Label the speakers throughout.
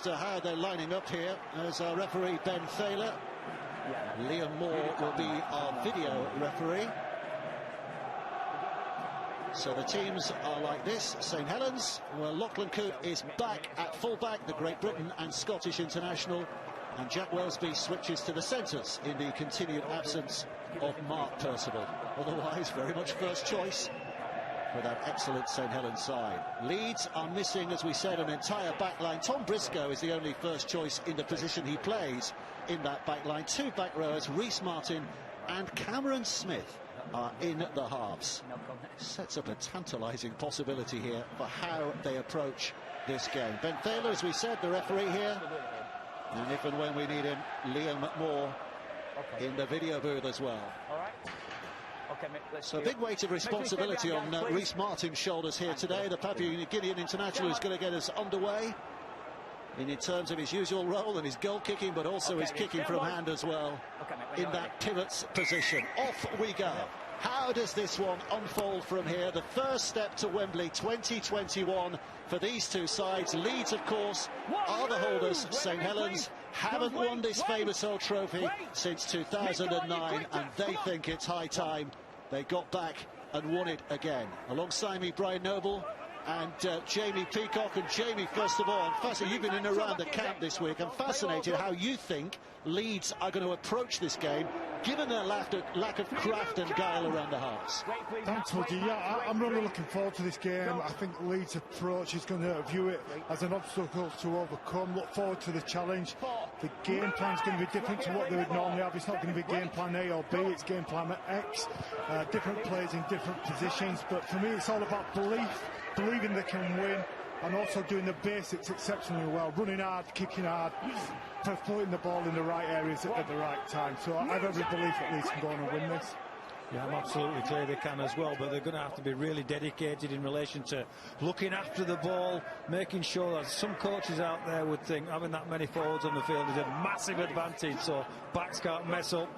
Speaker 1: to how they're lining up here as our referee Ben Thaler. Liam Moore will be our video referee. So the teams are like this. St Helens, well, Lachlan Coote is back at fullback, the Great Britain and Scottish international, and Jack Welsby switches to the centres in the continued absence of Mark Percival. Otherwise, very much first choice for that excellent St Helens side. Leeds are missing, as we said, an entire backline. Tom Briscoe is the only first choice in the position he plays in that backline. Two back rowers, Rhys Martin and Cameron Smith, are in the halves. Sets up a tantalising possibility here for how they approach this game. Ben Thaler, as we said, the referee here, and if and when we need him, Liam Moore in the video booth as well. So a big weight of responsibility on Rhys Martin's shoulders here today. The Papua New Guinean international is going to get us underway in terms of his usual role and his goal kicking, but also his kicking from hand as well in that pivot position. Off we go. How does this one unfold from here? The first step to Wembley 2021 for these two sides. Leeds, of course, are the holders. St Helens haven't won this famous old trophy since 2009, and they think it's high time they got back and won it again. Alongside me, Brian Noble and Jamie Peacock. And Jamie, first of all, I'm fascinated, you've been in and around the camp this week. I'm fascinated how you think Leeds are going to approach this game, given their lack of craft and guile around the halves.
Speaker 2: Thanks, Woody. Yeah, I'm really looking forward to this game. I think Leeds' approach is going to view it as an obstacle to overcome. Look forward to the challenge. The game plan is going to be different to what they would normally have. It's not going to be game plan A or B, it's game plan X. Different players in different positions. But for me, it's all about believing they can win, and also doing the basics exceptionally well, running hard, kicking hard, putting the ball in the right areas at the right time. So I have every belief that Leeds can go on and win this.
Speaker 3: Yeah, I'm absolutely clear they can as well, but they're going to have to be really dedicated in relation to looking after the ball, making sure that some coaches out there would think having that many forwards on the field is a massive advantage, so backs can't mess up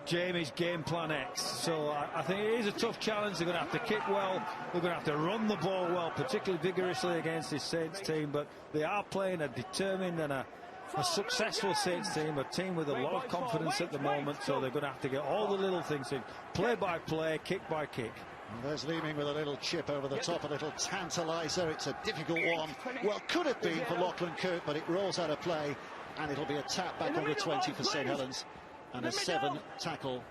Speaker 3: Jamie's game plan X. So I think it is a tough challenge. They're going to have to kick well, they're going to have to run the ball well, particularly vigorously against this Saints team, but they are playing a determined and a successful Saints team, a team with a lot of confidence at the moment, so they're going to have to get all the little things in, play by play, kick by kick.
Speaker 1: And there's Leeming with a little chip over the top, a little tantaliser. It's a difficult one. Well, could have been for Lachlan Coote, but it rolls out of play, and it'll be a tap back on the 20 for St Helens, and a 7-tackle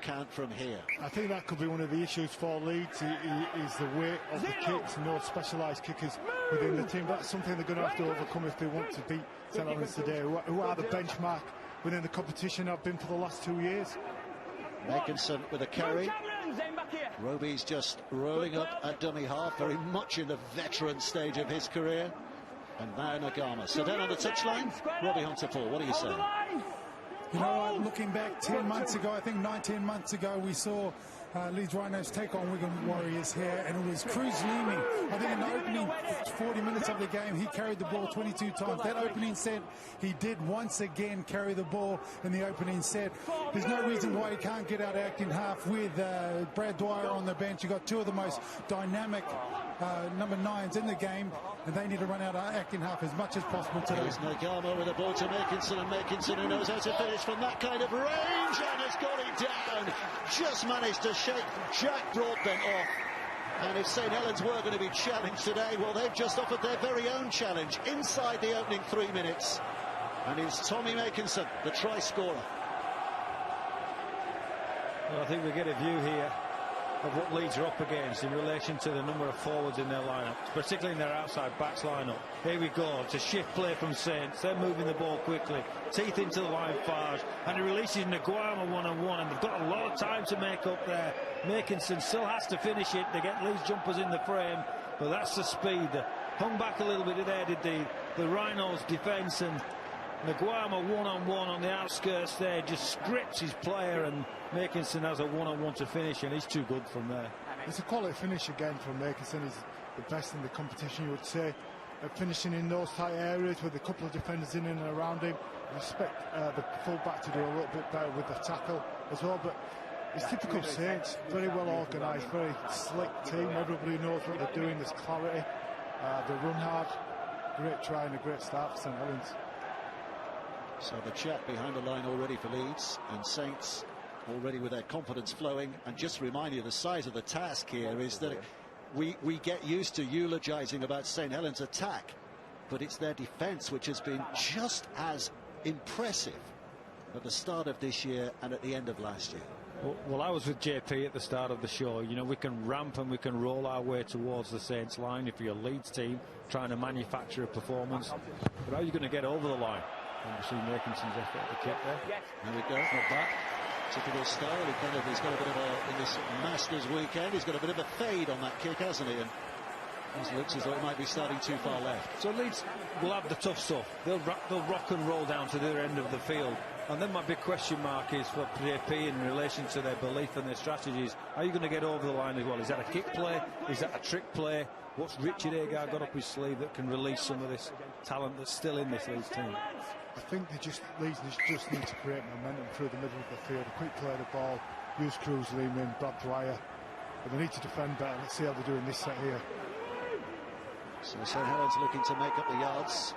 Speaker 1: count from here.
Speaker 2: I think that could be one of the issues for Leeds, is the weight of the kicks, no specialised kickers within the team. That's something they're going to have to overcome if they want to beat St Helens today, who are the benchmark within the competition, have been for the last 2 years.
Speaker 1: Makinson with a carry. Roby's just rolling up at dummy half, very much in the veteran stage of his career. And now Nagama. So down on the touchline, Robbie Hunter-Paul, what are you saying?
Speaker 4: You know, looking back 10 months ago, I think 19 months ago, we saw Leeds Rhinos take on Wigan Warriors here, and it was Cruz Leeming. I think in the opening 40 minutes of the game, he carried the ball 22 times. That opening set, he did once again carry the ball in the opening set. There's no reason why he can't get out acting half with Brad Dwyer on the bench. You've got two of the most dynamic number 9s in the game, and they need to run out acting half as much as possible today.
Speaker 1: Here's Nagama with a ball to Makinson, and Makinson, who knows how to finish from that kind of range, and has got it down. Just managed to shake Jack Broadbent off. And if St Helens were going to be challenged today, well, they've just offered their very own challenge inside the opening 3 minutes. And it's Tommy Makinson, the try scorer.
Speaker 3: Well, I think we get a view here of what Leeds are up against in relation to the number of forwards in their lineup, particularly in their outside backs lineup. Here we go, it's a shift play from Saints. They're moving the ball quickly, teeth into the line fast, and he releases Nagama one-on-one, and they've got a lot of time to make up there. Makinson still has to finish it to get Leeds jumpers in the frame, but that's the speed. Hung back a little bit there, did the Rhinos defence, and Nagama one-on-one on the outskirts there, just scripts his player, and Makinson has a one-on-one to finish, and he's too good from there.
Speaker 2: It's a quality finish again from Makinson. He's the best in the competition, you would say, at finishing in those tight areas with a couple of defenders in and around him. I expect the full-back to do a little bit better with the tackle as well, but it's typical Saints, very well organised, very slick team. Everybody knows what they're doing, there's clarity, they run hard. great try and a great start for St Helens.
Speaker 1: So the chat behind the line already for Leeds, and Saints already with their confidence flowing. And just to remind you, the size of the task here is that we get used to eulogising about St Helens' attack, but it's their defence which has been just as impressive at the start of this year and at the end of last year.
Speaker 3: Well, I was with JP at the start of the show. You know, we can ramp and we can roll our way towards the Saints line if you're a Leeds team trying to manufacture a performance. But how are you going to get over the line? And we see Makinson's effort at the kick there.
Speaker 1: There we go, not bad. Typical style. He's got a bit of a, in this Masters weekend, he's got a bit of a fade on that kick, hasn't he? And it looks as though it might be starting too far left.
Speaker 3: So Leeds will have the tough stuff. They'll rock and roll down to their end of the field. And then my big question mark is for JP in relation to their belief and their strategies. Are you going to get over the line as well? Is that a kick play? Is that a trick play? What's Richard Agar got up his sleeve that can release some of this talent that's still in this Leeds team?
Speaker 2: I think Leeds just need to create momentum through the middle of the field, a quick play of the ball, use Cruz, Lehman, Brad Dwyer. But they need to defend better. Let's see how they do in this set here.
Speaker 1: So St Helens looking to make up the yards.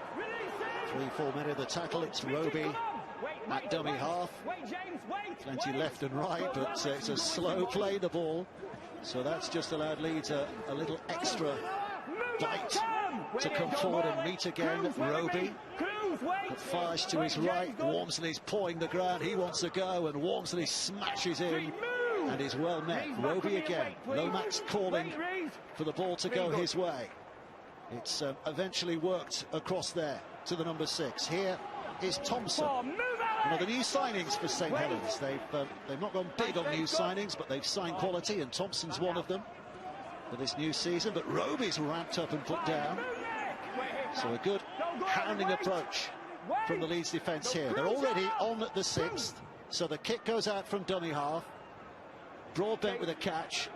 Speaker 1: 3-4 men of the tackle. It's Roby at dummy half. Plenty left and right, but it's a slow play, the ball. So that's just allowed Leeds a little extra bite to come forward and meet again. Roby. But Fage to his right. Wormsley's pawing the ground. He wants to go, and Wormsley smashes in and is well met. Roby again. Lomax calling for the ball to go his way. It's eventually worked across there to the number 6. Here is Thompson. One of the new signings for St Helens. They've not gone big on new signings, but they've signed quality, and Thompson's one of them for this new season. But Roby's ramped up and put down. So a good hounding approach from the Leeds defence here. They're already on at the 6th, so the kick goes out from dummy half. Broadbent with a catch,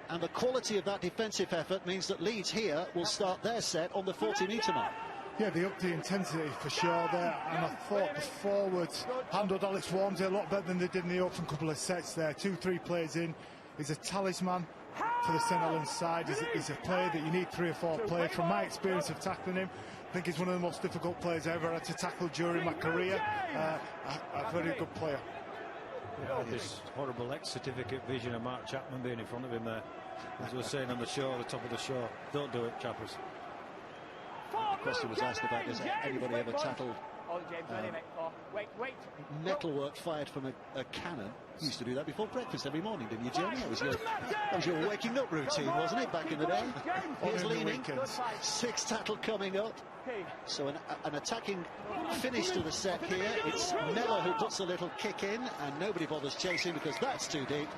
Speaker 1: and the quality of that defensive effort means that Leeds here will start their set on the 40-metre mark.
Speaker 2: Yeah, they upped the intensity for sure there, and I thought the forwards handled Alex Wormsley a lot better than they did in the open couple of sets there. 2-3 plays in. He's a talisman for the St Helens side. He's a player that you need 3 or 4 players. From my experience of tackling him, I think he's one of the most difficult players I ever had to tackle during my career. A very good player.
Speaker 3: Yeah, this horrible X-certificate vision of Mark Chapman being in front of him there. As we were saying on the show, at the top of the show, don't do it, chappers.
Speaker 1: The question was asked about, has anybody ever tackled metalwork fired from a cannon? You used to do that before breakfast every morning, didn't you, Jamie? That was your waking up routine, wasn't it, back in the day? Here's leaning. 6th tackle coming up. So an attacking finish to the set here. It's Miller who puts a little kick in, and nobody bothers chasing because that's too deep.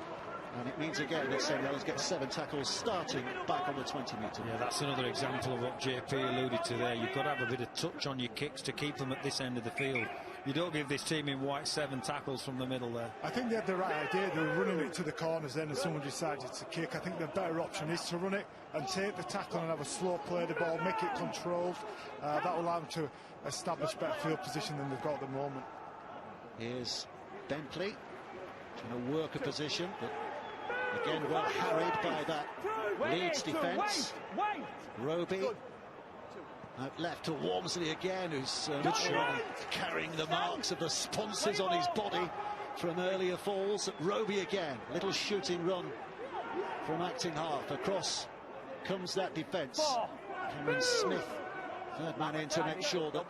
Speaker 1: And it means again that St Helens gets 7 tackles starting back on the 20-metre.
Speaker 3: Yeah, that's another example of what JP alluded to there. You've got to have a bit of touch on your kicks to keep them at this end of the field. You don't give this team in white 7 tackles from the middle there.
Speaker 2: I think they had the right idea. They were running it to the corners then, and someone decided to kick. I think the better option is to run it and take the tackle and have a slow play the ball, make it controlled. That will allow them to establish better field position than they've got at the moment.
Speaker 1: Here's Bentley trying to work a position, but again well harried by that Leeds defence. Roby out left to Wormsley again, who's carrying the marks of the sponsors on his body from earlier falls. Roby again, little shooting run from acting half. Across comes that defence. Cameron Smith, third man in to make sure that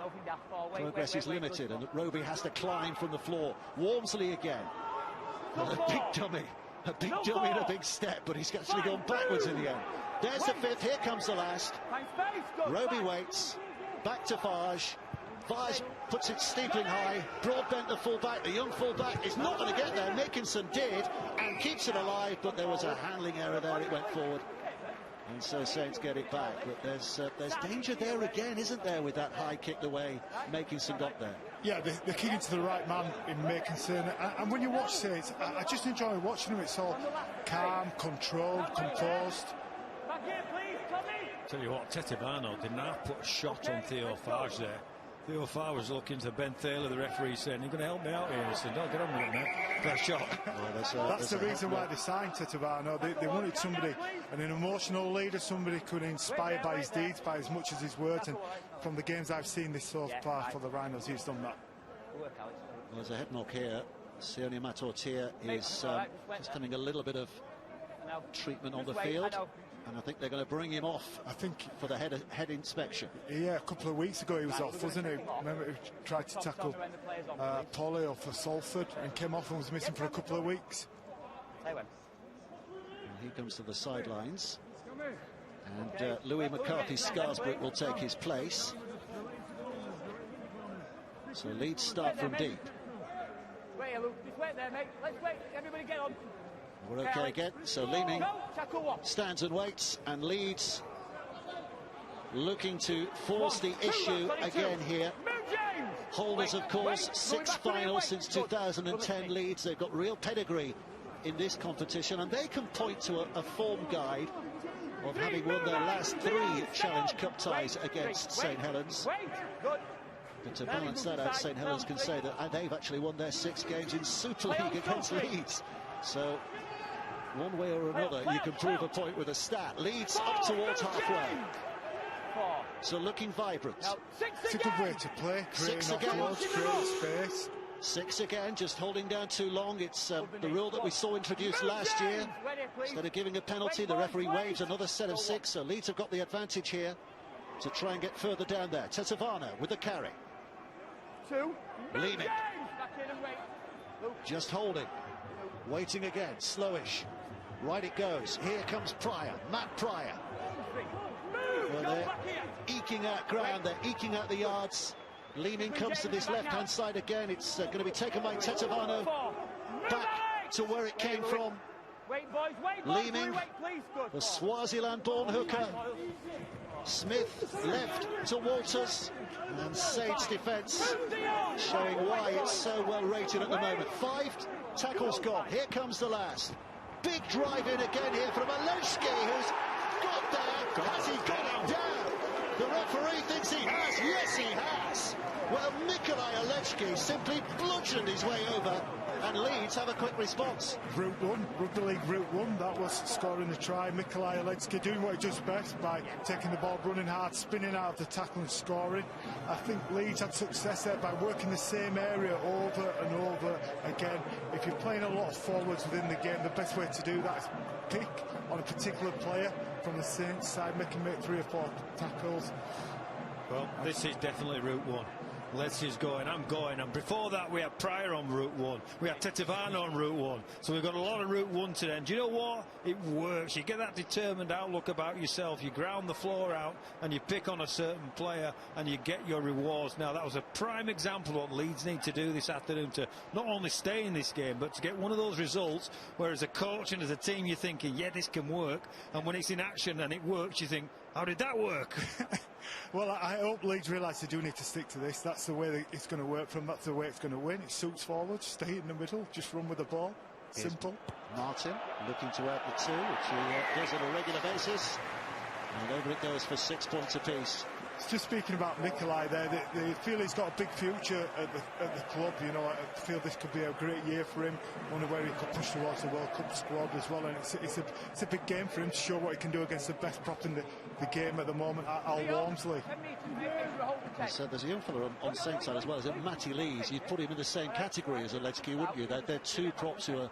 Speaker 1: progress is limited and that Roby has to climb from the floor. Wormsley again, a big dummy. A big dummy and a big step, but he's actually gone backwards in the end. There's the 5th, here comes the last. Roby waits, back to Fage. Fage puts it steepling high. Broadbent, the full-back, the young full-back, is not going to get there. Makinson did, and keeps it alive, but there was a handling error there, it went forward. And so Saints get it back, but there's danger there again, isn't there, with that high kick the way Makinson got there.
Speaker 2: Yeah, they're kicking to the right man in Makinson, and when you watch Saints, I just enjoy watching them. It's all calm, controlled, composed.
Speaker 3: Tell you what, Tetebano did not put a shot on Theo Fage there. Theo Farr was looking to Ben Thaler, the referee, saying, "You're going to help me out here." He said, "No, get on with it, man. First shot."
Speaker 1: Well,
Speaker 2: that's the reason why they signed Tetevano. They wanted somebody, an emotional leader, somebody who could inspire by his deeds, by as much as his words. And from the games I've seen this so far for the Rhinos, he's done that.
Speaker 1: Well, there's a head knock here. Sione Matortia is just having a little bit of treatment on the field. And I think they're going to bring him off, I think, for the head inspection.
Speaker 2: Yeah, a couple of weeks ago he was off, wasn't he? Remember, he tried to tackle Polio for Salford and came off and was missing for a couple of weeks.
Speaker 1: And he comes to the sidelines. And Louis McCarthy-Scarsbrook will take his place. So Leeds start from deep.
Speaker 5: Wait, Luke, just wait there, mate. Let's wait. Everybody get on.
Speaker 1: We're okay again. So Leeming stands and waits, and Leeds looking to force the issue again here. Holders, of course, 6 finals since 2010 Leeds. They've got real pedigree in this competition, and they can point to a form guide of having won their last 3 Challenge Cup ties against St Helens. But to balance that out, St Helens can say that they've actually won their 6 games in Super League against Leeds. So one way or another, you can prove a point with a stat. Leeds up towards halfway. So looking vibrant.
Speaker 2: It's a good way to play.
Speaker 1: 6 again.
Speaker 2: Space.
Speaker 1: 6 again, just holding down too long. It's the rule that we saw introduced last year. Instead of giving a penalty, the referee waves another set of 6. So Leeds have got the advantage here to try and get further down there. Tetevano with the carry. Leeming. Just holding. Waiting again. Slowish. Right it goes. Here comes Pryor. Matt Pryor. Well, they're eking out ground. They're eking out the yards. Leeming comes to this left-hand side again. It's going to be taken by Tetevano. Back to where it came from. Leeming, the Swaziland-born hooker. Smith left to Walters. And Sade's defence showing why it's so well rated at the moment. 5 tackles gone. Here comes the last. Big drive in again here from Aleshki, who's got there. Has he got him down? The referee thinks he has. Yes, he has. Well, Nikolai Aleshki simply bludgeoned his way over, and Leeds have a quick response.
Speaker 2: Route 1, Rugby League Route 1, that was scoring the try. Nikolai Aleshki doing what he does best by taking the ball, running hard, spinning out of the tackle and scoring. I think Leeds had success there by working the same area over and over again. If you're playing a lot of forwards within the game, the best way to do that is pick on a particular player from the Saints side, make him make 3 or 4 tackles.
Speaker 3: Well, this is definitely Route 1. Leslie's going, I'm going, and before that we had Pryor on Route 1, we had Tetevano on Route 1, so we've got a lot of Route 1 today, and do you know what? It works. You get that determined outlook about yourself, you ground the floor out and you pick on a certain player and you get your rewards. Now that was a prime example of what Leeds need to do this afternoon to not only stay in this game but to get one of those results where as a coach and as a team you're thinking, yeah, this can work, and when it's in action and it works you think, how did that work?
Speaker 2: Well, I hope Leeds realise they do need to stick to this. That's the way that it's going to work from. That's the way it's going to win. It suits forwards, stay in the middle, just run with the ball. Simple.
Speaker 1: Martin looking to add the 2, which he does on a regular basis. And over it goes for 6 points apiece.
Speaker 2: Just speaking about Nikolai there, they feel he's got a big future at the club. You know, I feel this could be a great year for him, one where he could push towards the World Cup squad as well. And it's a big game for him to show what he can do against the best prop in the game at the moment, Al Walmsley.
Speaker 1: So there's a young fella on Saints side as well, is it Matty Lees? You'd put him in the same category as Alechki, wouldn't you? They're 2 props who are...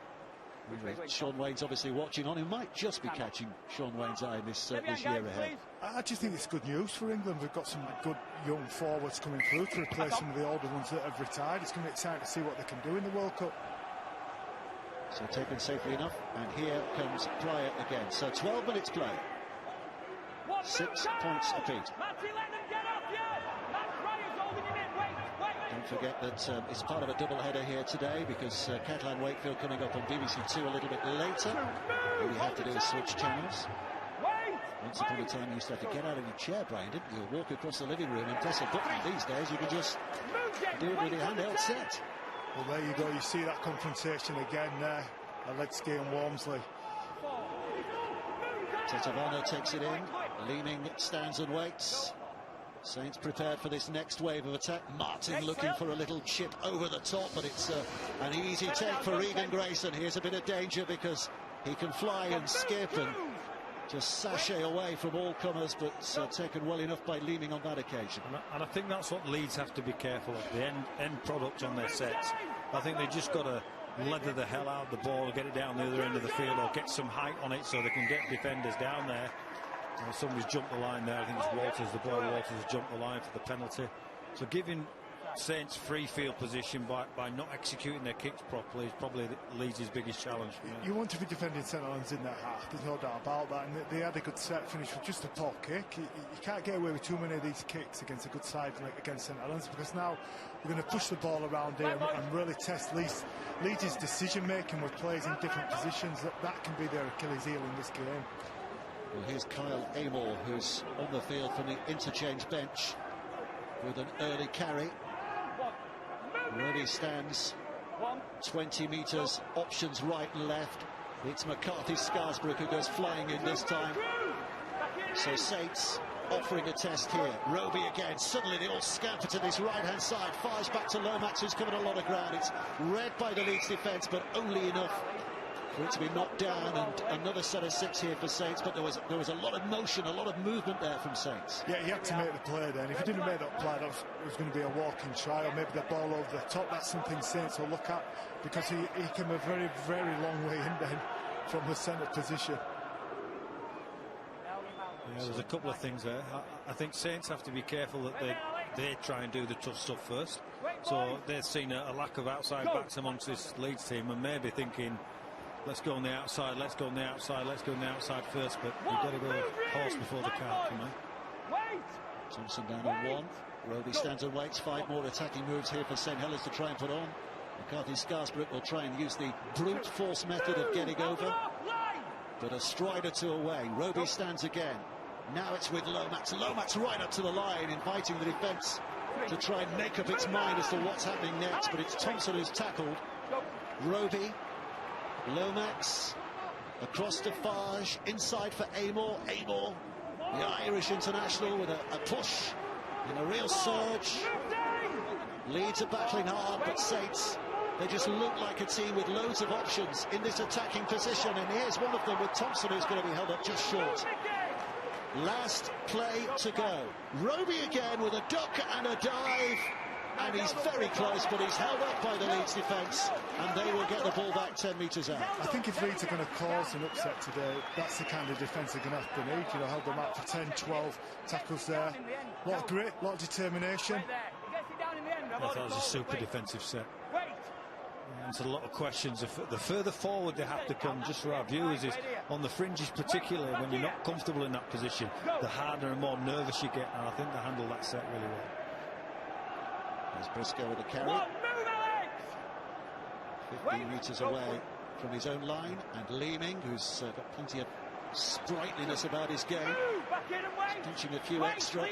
Speaker 1: Sean Wayne's obviously watching on. He might just be catching Sean Wayne's eye this year ahead.
Speaker 2: I just think it's good news for England. We've got some good young forwards coming through to replace some of the older ones that have retired. It's going to be exciting to see what they can do in the World Cup.
Speaker 1: So taken safely enough, and here comes Pryor again. So 12 minutes play. 6 points apiece. Don't forget that it's part of a double header here today because Catalan Wakefield coming up on BBC 2 a little bit later. All you have to do is switch channels. Once upon a time you used to have to get out of your chair, Brian, didn't you? Walk across the living room and press a button. These days you can just do it with your handheld set.
Speaker 2: Well, there you go. You see that confrontation again there. Alechki and Walmsley.
Speaker 1: Tetevano takes it in. Leeming stands and waits. Saints prepared for this next wave of attack. Martin looking for a little chip over the top, but it's an easy take for Regan Grayson. Here's a bit of danger because he can fly and skip and just sashay away from all comers, but taken well enough by Leeming on that occasion.
Speaker 3: And I think that's what Leeds have to be careful of, the end product on their sets. I think they just got to leather the hell out of the ball, get it down the other end of the field, or get some height on it so they can get defenders down there. Somebody's jumped the line there. I think it's Walters, the boy Walters, has jumped the line for the penalty. So giving Saints free field position by not executing their kicks properly is probably Leeds' biggest challenge.
Speaker 2: You want to be defending St Helens in that half, there's no doubt about that, and they had a good set finish with just a poor kick. You can't get away with too many of these kicks against a good side like against St Helens, because now we're going to push the ball around here and really test Leeds' decision making with players in different positions. That can be their Achilles heel in this game.
Speaker 1: Well, here's Kyle Amor, who's on the field from the interchange bench with an early carry. Roby stands 20 metres, options right and left. It's McCarthy Scarsbrook who goes flying in this time. So Saints offering a test here. Roby again, suddenly they all scamper to this right-hand side, fires back to Lomax, who's covered a lot of ground. It's read by the Leeds defence, but only enough for it to be knocked down, and another set of 6 here for Saints, but there was a lot of motion, a lot of movement there from Saints.
Speaker 2: Yeah, he had to make the play then. If he didn't make that play, it was going to be a walking try, or maybe the ball over the top. That's something Saints will look at, because he came a very, very long way in then from the centre position.
Speaker 3: Yeah, there's a couple of things there. I think Saints have to be careful that they try and do the tough stuff first. So they've seen a lack of outside backs amongst this Leeds team, and maybe thinking, let's go on the outside, let's go on the outside, let's go on the outside first, but we've got to go horse before the cart, you know.
Speaker 1: Thompson down on 1. Roby stands and waits. 5 more attacking moves here for St Helens to try and put on. McCarthy Scarsbrook will try and use the brute force method of getting over, but a stride or two away. Roby stands again. Now it's with Lomax. Lomax right up to the line, inviting the defence to try and make up its mind as to what's happening next, but it's Thompson who's tackled. Roby, Lomax, across to Farge, inside for Amor. Amor, the Irish international, with a push and a real surge. Leeds are battling hard, but Saints, they just look like a team with loads of options in this attacking position, and here's one of them with Thompson, who's going to be held up just short. Last play to go. Roby again with a duck and a dive, and he's very close, but he's held up by the Leeds defence, and they will get the ball back 10 metres out.
Speaker 2: I think if Leeds are going to cause an upset today, that's the kind of defence they're going to have to need. You know, held them out for 10, 12 tackles there. A lot of grit, a lot of determination.
Speaker 3: I thought it was a super defensive set. Answered a lot of questions. The further forward they have to come, just for our viewers, is on the fringes, particularly when you're not comfortable in that position, the harder and more nervous you get, and I think they handled that set really well.
Speaker 1: There's Briscoe with a carry. 15 metres away from his own line, and Leeming, who's got plenty of sprightliness about his game, punching a few extra.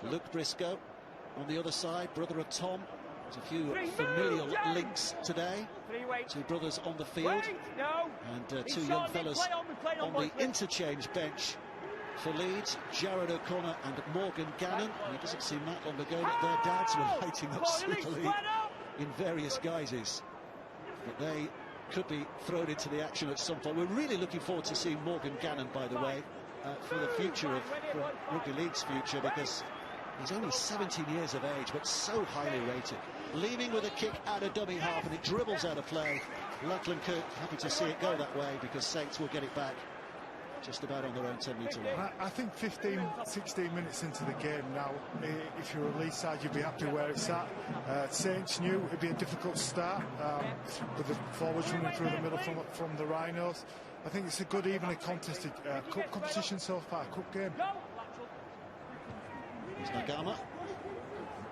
Speaker 1: Luke Briscoe on the other side, brother of Tom. There's a few familial links today. 2 brothers on the field, and 2 young fellas on the interchange bench for Leeds. Jared O'Connor and Morgan Gannon. And it doesn't seem that long ago that their dads were lighting up Super League in various guises, but they could be thrown into the action at some point. We're really looking forward to seeing Morgan Gannon, by the way, for the future of Rugby League's future, because he's only 17 years of age, but so highly rated. Leeming with a kick out of dummy half, and it dribbles out of play. Lachlan Cook happy to see it go that way, because Saints will get it back just about on their own 10-metre line.
Speaker 2: I think 15, 16 minutes into the game now, if you're a Leeds side, you'd be happy where it's at. Saints knew it'd be a difficult start, with the forwards running through the middle from the Rhinos. I think it's a good, evenly contested cup competition so far, cup game.
Speaker 1: There's Nagama,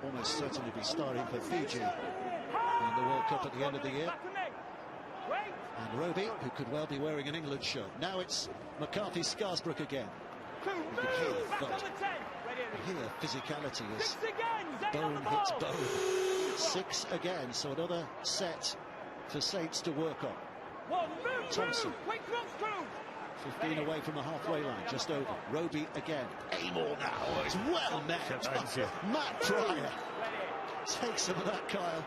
Speaker 1: almost certainly be starting for Fiji in the World Cup at the end of the year. And Roby, who could well be wearing an England shirt. Now it's McCarthy Scarsbrook again. You can hear the thud. You hear physicality as bone hits bone. 6 again, so another set for Saints to work on. Thompson. 15 away from the halfway line, just over. Roby again. Amor now. Oh, it's well met. Matt Pryor takes some of that, Kyle.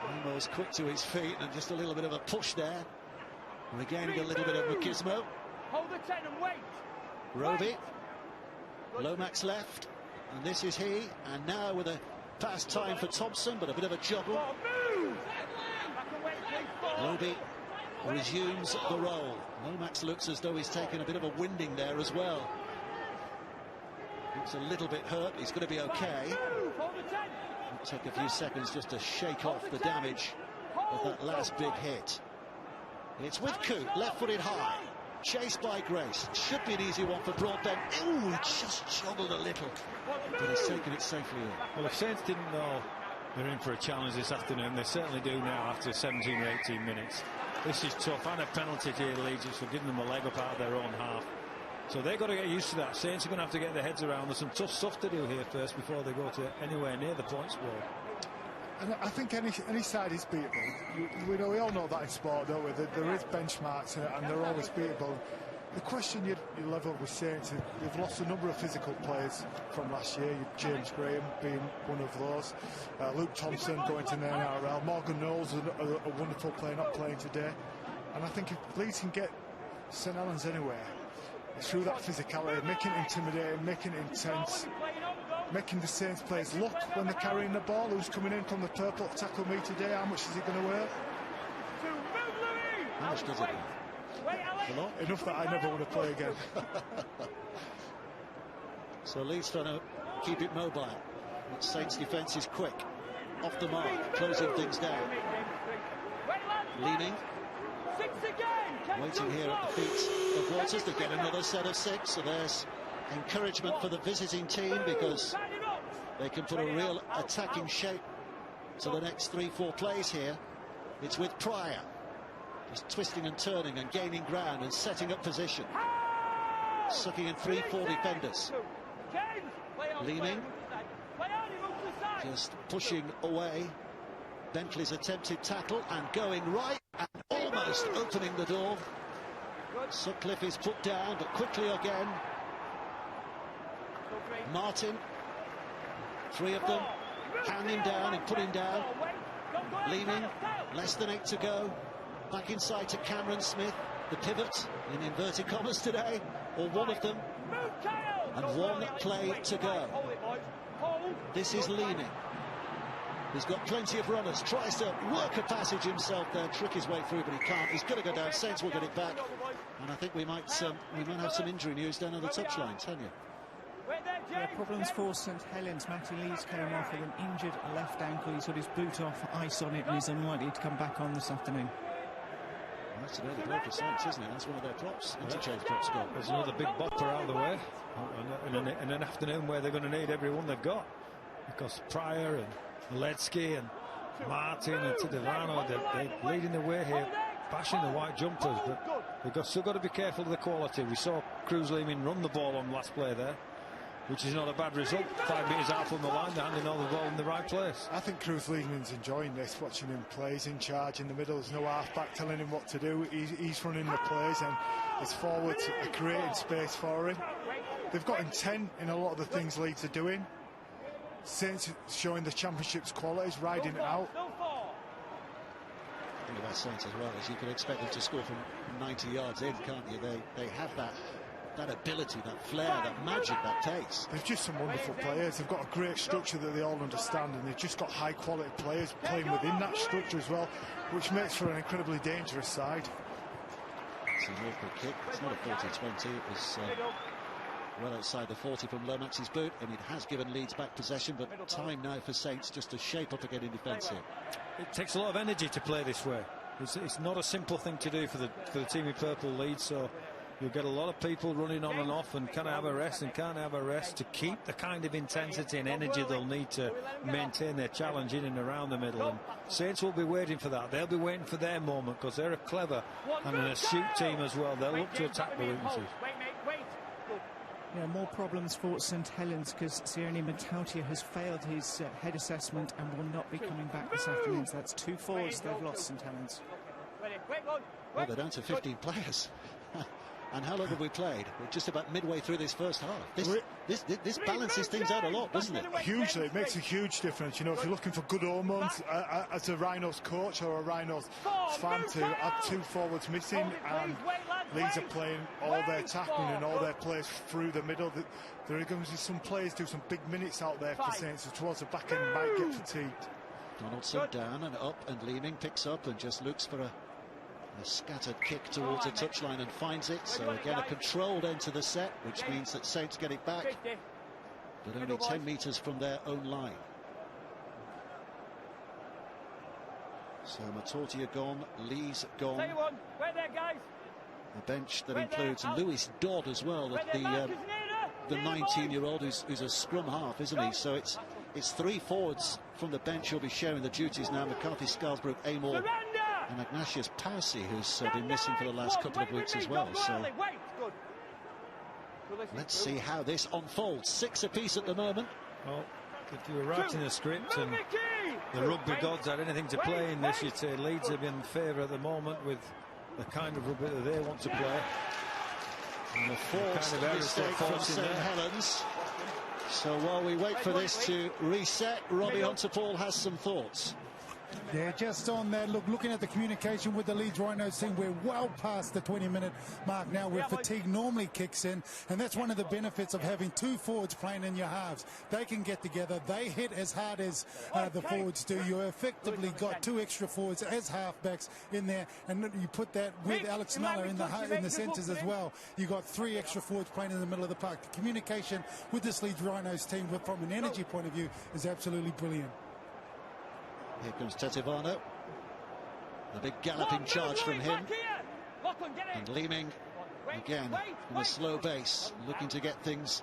Speaker 1: Amor's quick to his feet and just a little bit of a push there. And again, a little bit of machismo.
Speaker 5: Hold the 10 and wait.
Speaker 1: Roby. Lomax left. And this is he. And now with a pass time for Thompson, but a bit of a juggle. Roby resumes the roll. Lomax looks as though he's taken a bit of a winding there as well. Looks a little bit hurt. He's going to be okay. It'll take a few seconds just to shake off the damage of that last big hit. It's with Coote, left-footed high. Chased by Grace. Should be an easy one for Broadbent. Ooh, he just joggled a little. But he's taken it safely in.
Speaker 3: Well, if Saints didn't know they're in for a challenge this afternoon, they certainly do now after 17 or 18 minutes. This is tough, and a penalty to Leeds for giving them a leg up out of their own half. So they've got to get used to that. Saints are going to have to get their heads around. There's some tough stuff to do here first before they go to anywhere near the point score.
Speaker 2: And I think any side is beatable. We all know that in sport, don't we? There is benchmarks and they're always beatable. The question you level with Saints, they've lost a number of physical players from last year. James Graham being one of those. Luke Thompson going to the NRL. Morgan Knowles, a wonderful player, not playing today. And I think if Leeds can get St Helens anywhere through that physicality, making it intimidating, making it intense, making the Saints players look when they're carrying the ball. Who's coming in from the purple to tackle me today? How much is it going to weigh?
Speaker 1: How much does it weigh?
Speaker 2: A lot. Enough that I never want to play again.
Speaker 1: So Leeds trying to keep it mobile. But Saints defence is quick. Off the mark, closing things down. Leaning. Waiting here at the feet of Waters to get another set of 6. So there's encouragement for the visiting team because they can put a real attacking shape to the next 3-4 plays here. It's with Pryor. Just twisting and turning and gaining ground and setting up position. Sucking in 3-4 defenders. Leaning. Just pushing away. Bentley's attempted tackle and going right and almost opening the door. Sutcliffe is put down, but quickly again. Martin. 3 of them. Hand him down and put him down. Leaning. Less than 8 to go. Back inside to Cameron Smith, the pivot in inverted commas today, or one of them, and 1 play to go. This is Leaning. He's got plenty of runners, tries to work a passage himself there, trick his way through, but he can't. He's going to go down. Saints will get it back, and I think we might have some injury news down on the touchline. Tanya.
Speaker 6: Yeah, problems for St Helens. Matty Leeds came off with an injured left ankle. He's got his boot off, ice on it, and he's unlikely to come back on this afternoon.
Speaker 1: That's an early blow for Saints, isn't it? That's one of their props, interchange props goal.
Speaker 3: There's another big bopper out of the way in an afternoon where they're going to need everyone they've got, because Pryor and Ledsky and Martin and Tidevano, they're leading the way here, bashing the white jumpers, but they've still got to be careful of the quality. We saw Cruz Leeming run the ball on last play there, which is not a bad result. 5 metres out from the line, they're handing all the ball in the right place.
Speaker 2: I think Cruz Leeming's enjoying this, watching him play. He's in charge in the middle. There's no half-back telling him what to do. He's running the plays, and his forwards are creating space for him. They've got intent in a lot of the things Leeds are doing. Saints showing the championship's qualities, riding it out.
Speaker 1: The thing about Saints as well is you can expect them to score from 90 yards in, can't you? They have that ability, that flair, that magic, that taste.
Speaker 2: They've just some wonderful players. They've got a great structure that they all understand, and they've just got high quality players playing within that structure as well, which makes for an incredibly dangerous side.
Speaker 1: It's an awkward kick. It's not a 40-20. It was well outside the 40 from Lomax's boot, and it has given Leeds back possession, but time now for Saints just to shape up again in defence here.
Speaker 3: It takes a lot of energy to play this way. It's not a simple thing to do for the team in purple, Leeds, so you'll get a lot of people running on and off, and can I have a rest and can't have a rest, to keep the kind of intensity and energy they'll need to maintain their challenge in and around the middle. And Saints will be waiting for that. They'll be waiting for their moment, because they're a clever and an astute team as well. They'll look to attack the weaknesses.
Speaker 6: Yeah, more problems for St Helens, because Sione Matautia has failed his head assessment and will not be coming back this afternoon. So that's 2 forwards they've lost, St Helens.
Speaker 1: Well, they're down to 15 players. And how long have we played? We're just about midway through this first half. This balances things out a lot, doesn't it?
Speaker 2: Hugely. It makes a huge difference. You know, if you're looking for good omens as a Rhinos coach or a Rhinos fan, to have 2 forwards missing, and Leeds are playing all their tackling and all their plays through the middle. There are going to be some players do some big minutes out there for Saints, so towards the back end might get fatigued.
Speaker 1: Donaldson down and up, and Leeming picks up and just looks for a scattered kick towards a touchline and finds it. So again, a controlled end to the set, which means that Saints get it back, but only 10 metres from their own line. So Matortia gone, Lee's gone. A bench that includes Lewis Dodd as well, the 19-year-old who's a scrum half, isn't he? So it's 3 forwards from the bench who'll be sharing the duties now. McCarthy, Scarsbrook, Amor and Ignatius Parsi, who's been missing for the last couple of weeks as well. So let's see how this unfolds. 6 apiece at the moment.
Speaker 3: Well, if you were writing a script and the rugby gods had anything to play in this, you'd say Leeds have been in favour at the moment with the kind of rugby that they want to play.
Speaker 1: And the fourth mistake from St Helens. So while we wait for this to reset, Robbie Hunter-Paul has some thoughts.
Speaker 4: Yeah, just on that, looking at the communication with the Leeds Rhinos team, we're well past the 20-minute mark now, where fatigue normally kicks in, and that's one of the benefits of having 2 forwards playing in your halves. They can get together, they hit as hard as the forwards do. You effectively got 2 extra forwards as halfbacks in there, and you put that with Alex Muller in the centres as well. You got 3 extra forwards playing in the middle of the park. The communication with this Leeds Rhinos team, from an energy point of view, is absolutely brilliant.
Speaker 1: Here comes Tetivano. The big galloping charge from him. And Leeming, again, in a slow base, looking to get things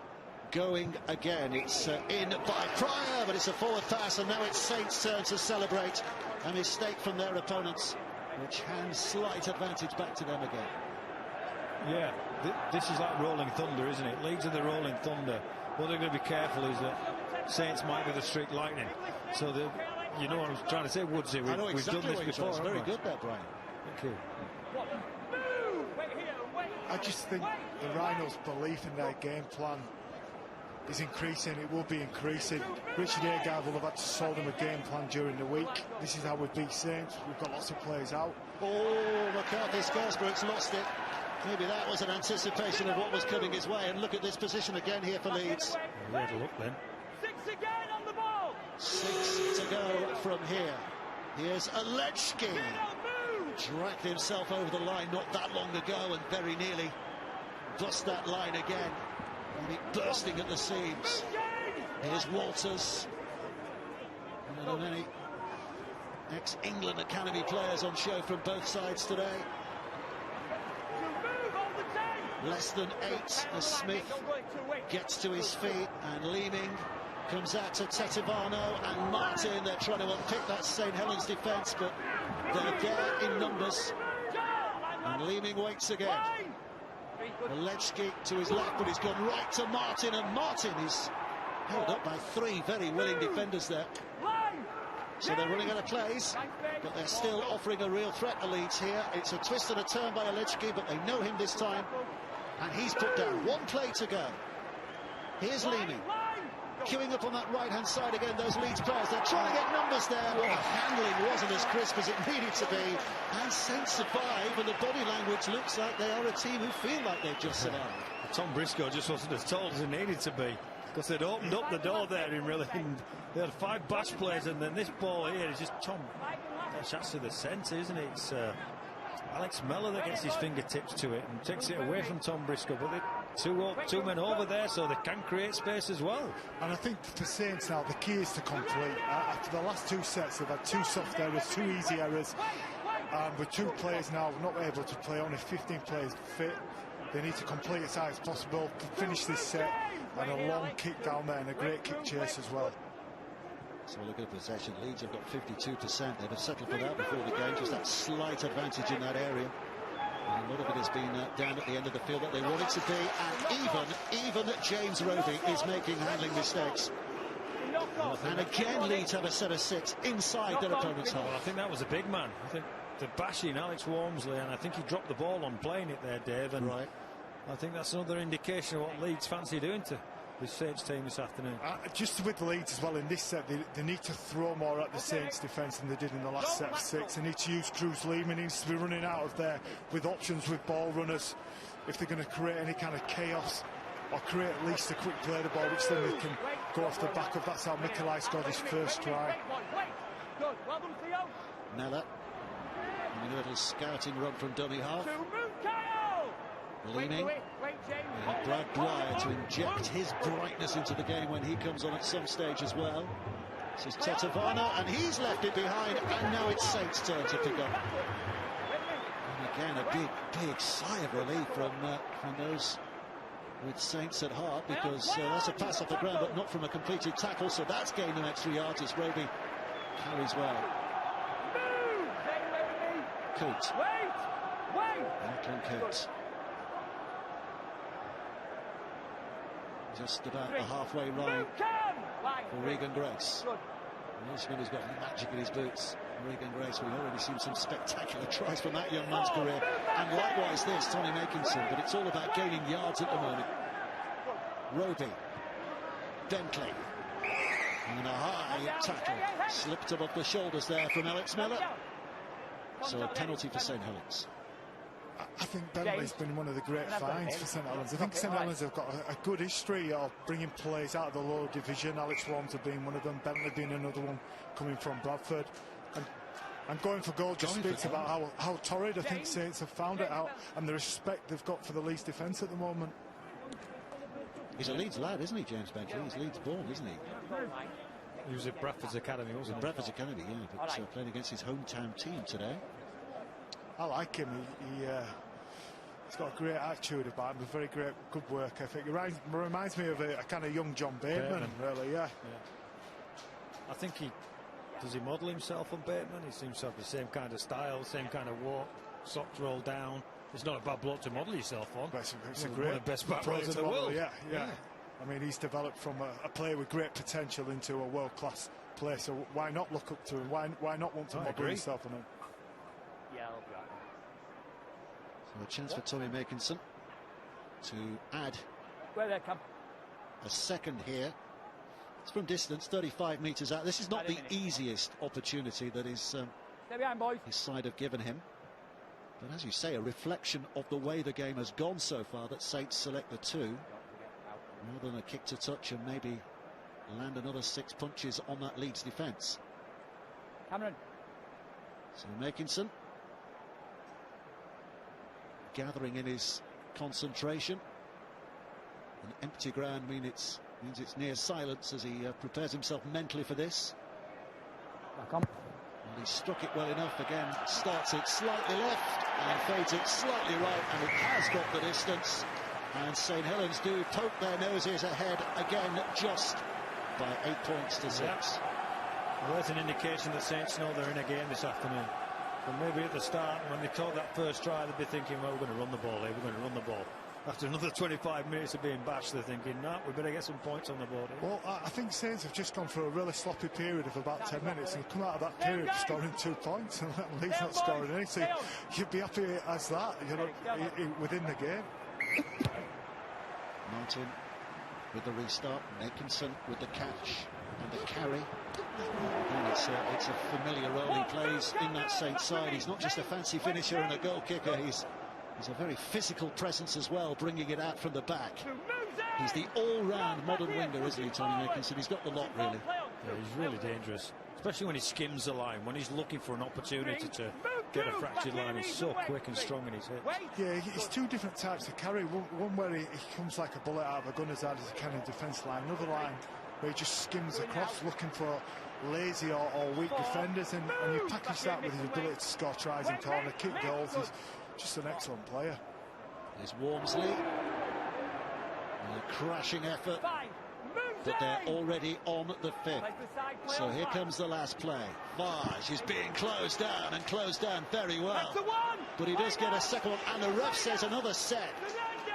Speaker 1: going again. It's in by Pryor, but it's a forward pass, and now it's Saints' turn to celebrate a mistake from their opponents, which hands slight advantage back to them again.
Speaker 3: Yeah, this is like rolling thunder, isn't it? Leeds are the rolling thunder. What they're going to be careful is that Saints might be the streak lightning. So the... You know what I'm trying to say, Woodsy.
Speaker 1: I know exactly
Speaker 3: we've done this before.
Speaker 1: Very good there, Brian.
Speaker 3: Thank you.
Speaker 2: I just think the Rhinos' belief in their game plan is increasing. It will be increasing. Richard Agard will have had to solve them a game plan during the week. This is how we beat Saints. We've got lots of players out.
Speaker 1: Oh, McCarthy Scarsbrook's lost it. Maybe that was an anticipation of what was coming his way. And look at this position again here for Leeds.
Speaker 3: We had a look then.
Speaker 5: 6 again on the ball.
Speaker 1: 6 to go from here. Here's Alechki. Dragged himself over the line not that long ago and very nearly bust that line again. And it bursting at the seams. Here's Walters. One of the many ex-England Academy players on show from both sides today. Less than 8 as Smith gets to his feet, and Leeming comes out to Tetivano and Martin. They're trying to unpick that St Helens defence, but they're there in numbers. And Leeming waits again. Alechki to his left, but he's gone right to Martin, and Martin is held up by 3 very willing defenders there. So they're running out of plays, but they're still offering a real threat to Leeds here. It's a twist and a turn by Alechki, but they know him this time, and he's put down. 1 play to go. Here's Leeming. Queuing up on that right-hand side again, those Leeds players. They're trying to get numbers there, but the handling wasn't as crisp as it needed to be. And Saints survive, and the body language looks like they are a team who feel like they've just survived.
Speaker 3: Tom Briscoe just wasn't as tall as he needed to be, because they'd opened up the door there in really. They had 5 bash plays, and then this ball here is just Tom. That's to the centre, isn't it? It's Alex Mellor that gets his fingertips to it and takes it away from Tom Briscoe, but two men over there, so they can create space as well.
Speaker 2: And I think for Saints now, the key is to complete. After the last 2 sets, they've had 2 soft errors, 2 easy errors, and with 2 players now not able to play, only 15 players fit. They need to complete as high as possible to finish this set, and a long kick down there and a great kick chase as well.
Speaker 1: So look at possession. Leeds have got 52%. They'd have settled for that before the game. Just that slight advantage in that area. And a lot of it has been down at the end of the field that they want it to be. And even James Rovey is making handling mistakes. And again, Leeds have a set of 6 inside their opponent's half.
Speaker 3: Well, I think that was a big man. I think the bashing Alex Walmsley, and I think he dropped the ball on playing it there, Dave. And
Speaker 1: right.
Speaker 3: I think that's another indication of what Leeds fancy doing to the Saints team this afternoon.
Speaker 2: Just with Leeds as well in this set, they need to throw more at the Saints defence than they did in the last set of 6. They need to use Cruz Lehman. He needs to be running out of there with options with ball runners if they're going to create any kind of chaos or create at least a quick play the ball, which then they can go off the back of. That's how Mikolai scored his first try.
Speaker 1: Mella. And a little scouting run from dummy half. Leaning. And Brad Dwyer to inject his brightness into the game when he comes on at some stage as well. This is Tetavana, and he's left it behind, and now it's Saints' turn to pick up. And again, a big sigh of relief from those with Saints at heart, because that's a pass off the ground, but not from a completed tackle, so that's gained them extra yards as Roby carries well. Coote. Lachlan Coote. Just about the halfway line for Regan Grace. Welshman has got magic in his boots. Regan Grace, we've already seen some spectacular tries from that young man's career. And likewise this, Tommy Makinson, but it's all about gaining yards at the moment. Roby. Bentley. And a high tackle. Slipped above the shoulders there from Alex Miller. So a penalty for St Helens.
Speaker 2: I think Bentley's been one of the great finds for St Helens. I think St Helens have got a good history of bringing players out of the lower division. Alex Walmsley being one of them, Bentley being another one coming from Bradford. And going for goal just speaks about how torrid I think Saints have found it out, and the respect they've got for the Leeds defence at the moment.
Speaker 1: He's a Leeds lad, isn't he, James Bentley? He's Leeds born, isn't he?
Speaker 3: He was at Bradford's Academy, wasn't he?
Speaker 1: Bradford's Academy, yeah, but playing against his hometown team today.
Speaker 2: I like him. He's got a great attitude about him, a very good work ethic. He reminds me of a kind of young John Bateman, really, yeah.
Speaker 3: I think does he model himself on Bateman? He seems to have the same kind of style, same kind of walk, socks rolled down. It's not a bad bloke to model yourself on.
Speaker 2: It's a great
Speaker 3: one of the best back rowers in the world.
Speaker 2: Yeah. I mean, he's developed from a player with great potential into a world-class player, so why not look up to him? Why not want to model himself on him?
Speaker 1: So a chance for Tommy Makinson to add a second here. It's from distance, 35 metres out. This is not the easiest opportunity that his side have given him. But as you say, a reflection of the way the game has gone so far, that Saints select the 2 rather than a kick to touch and maybe land another 6 punches on that Leeds defence.
Speaker 5: Cameron.
Speaker 1: So Makinson gathering in his concentration. An empty ground means it's near silence as he prepares himself mentally for this. And he struck it well enough again. Starts it slightly left and fades it slightly right, and it has got the distance. And St Helens do poke their noses ahead again, just by 8 points to 6.
Speaker 3: Well, there's an indication that Saints know they're in a game this afternoon. And maybe at the start, when they took that first try, they'd be thinking, well, we're going to run the ball here, we're going to run the ball. After another 25 minutes of being bashed, they're thinking, no, we better get some points on the board here.
Speaker 2: Well, I think Saints have just gone through a really sloppy period of about 10 minutes and come out of that period scoring 2 points and Leeds not scoring anything. You'd be happy as that, within the game.
Speaker 1: Martin with the restart, Makinson with the catch and the carry. And it's a familiar role he plays in that Saints side. He's not just a fancy finisher and a goal kicker, he's a very physical presence as well, bringing it out from the back. He's the all-round modern winger, isn't he, Tommy Makinson? He's got the lot, really.
Speaker 3: Yeah, he's really dangerous, especially when he skims the line, when he's looking for an opportunity to get a fractured line. He's so quick and strong in his hits.
Speaker 2: Yeah, he's 2 different types of carry. One where he comes like a bullet out of a gunner's eye as a kind of defence line. Another line where he just skims across looking for lazy or weak defenders, and you package that with his ability to score tries in corner, kick goals. He's just an excellent player.
Speaker 1: There's Walmsley. A crashing effort, but they're already on the 5th. So here comes the last play. Varge is being closed down, and closed down very well. But he does get a second one, and the ref says another set.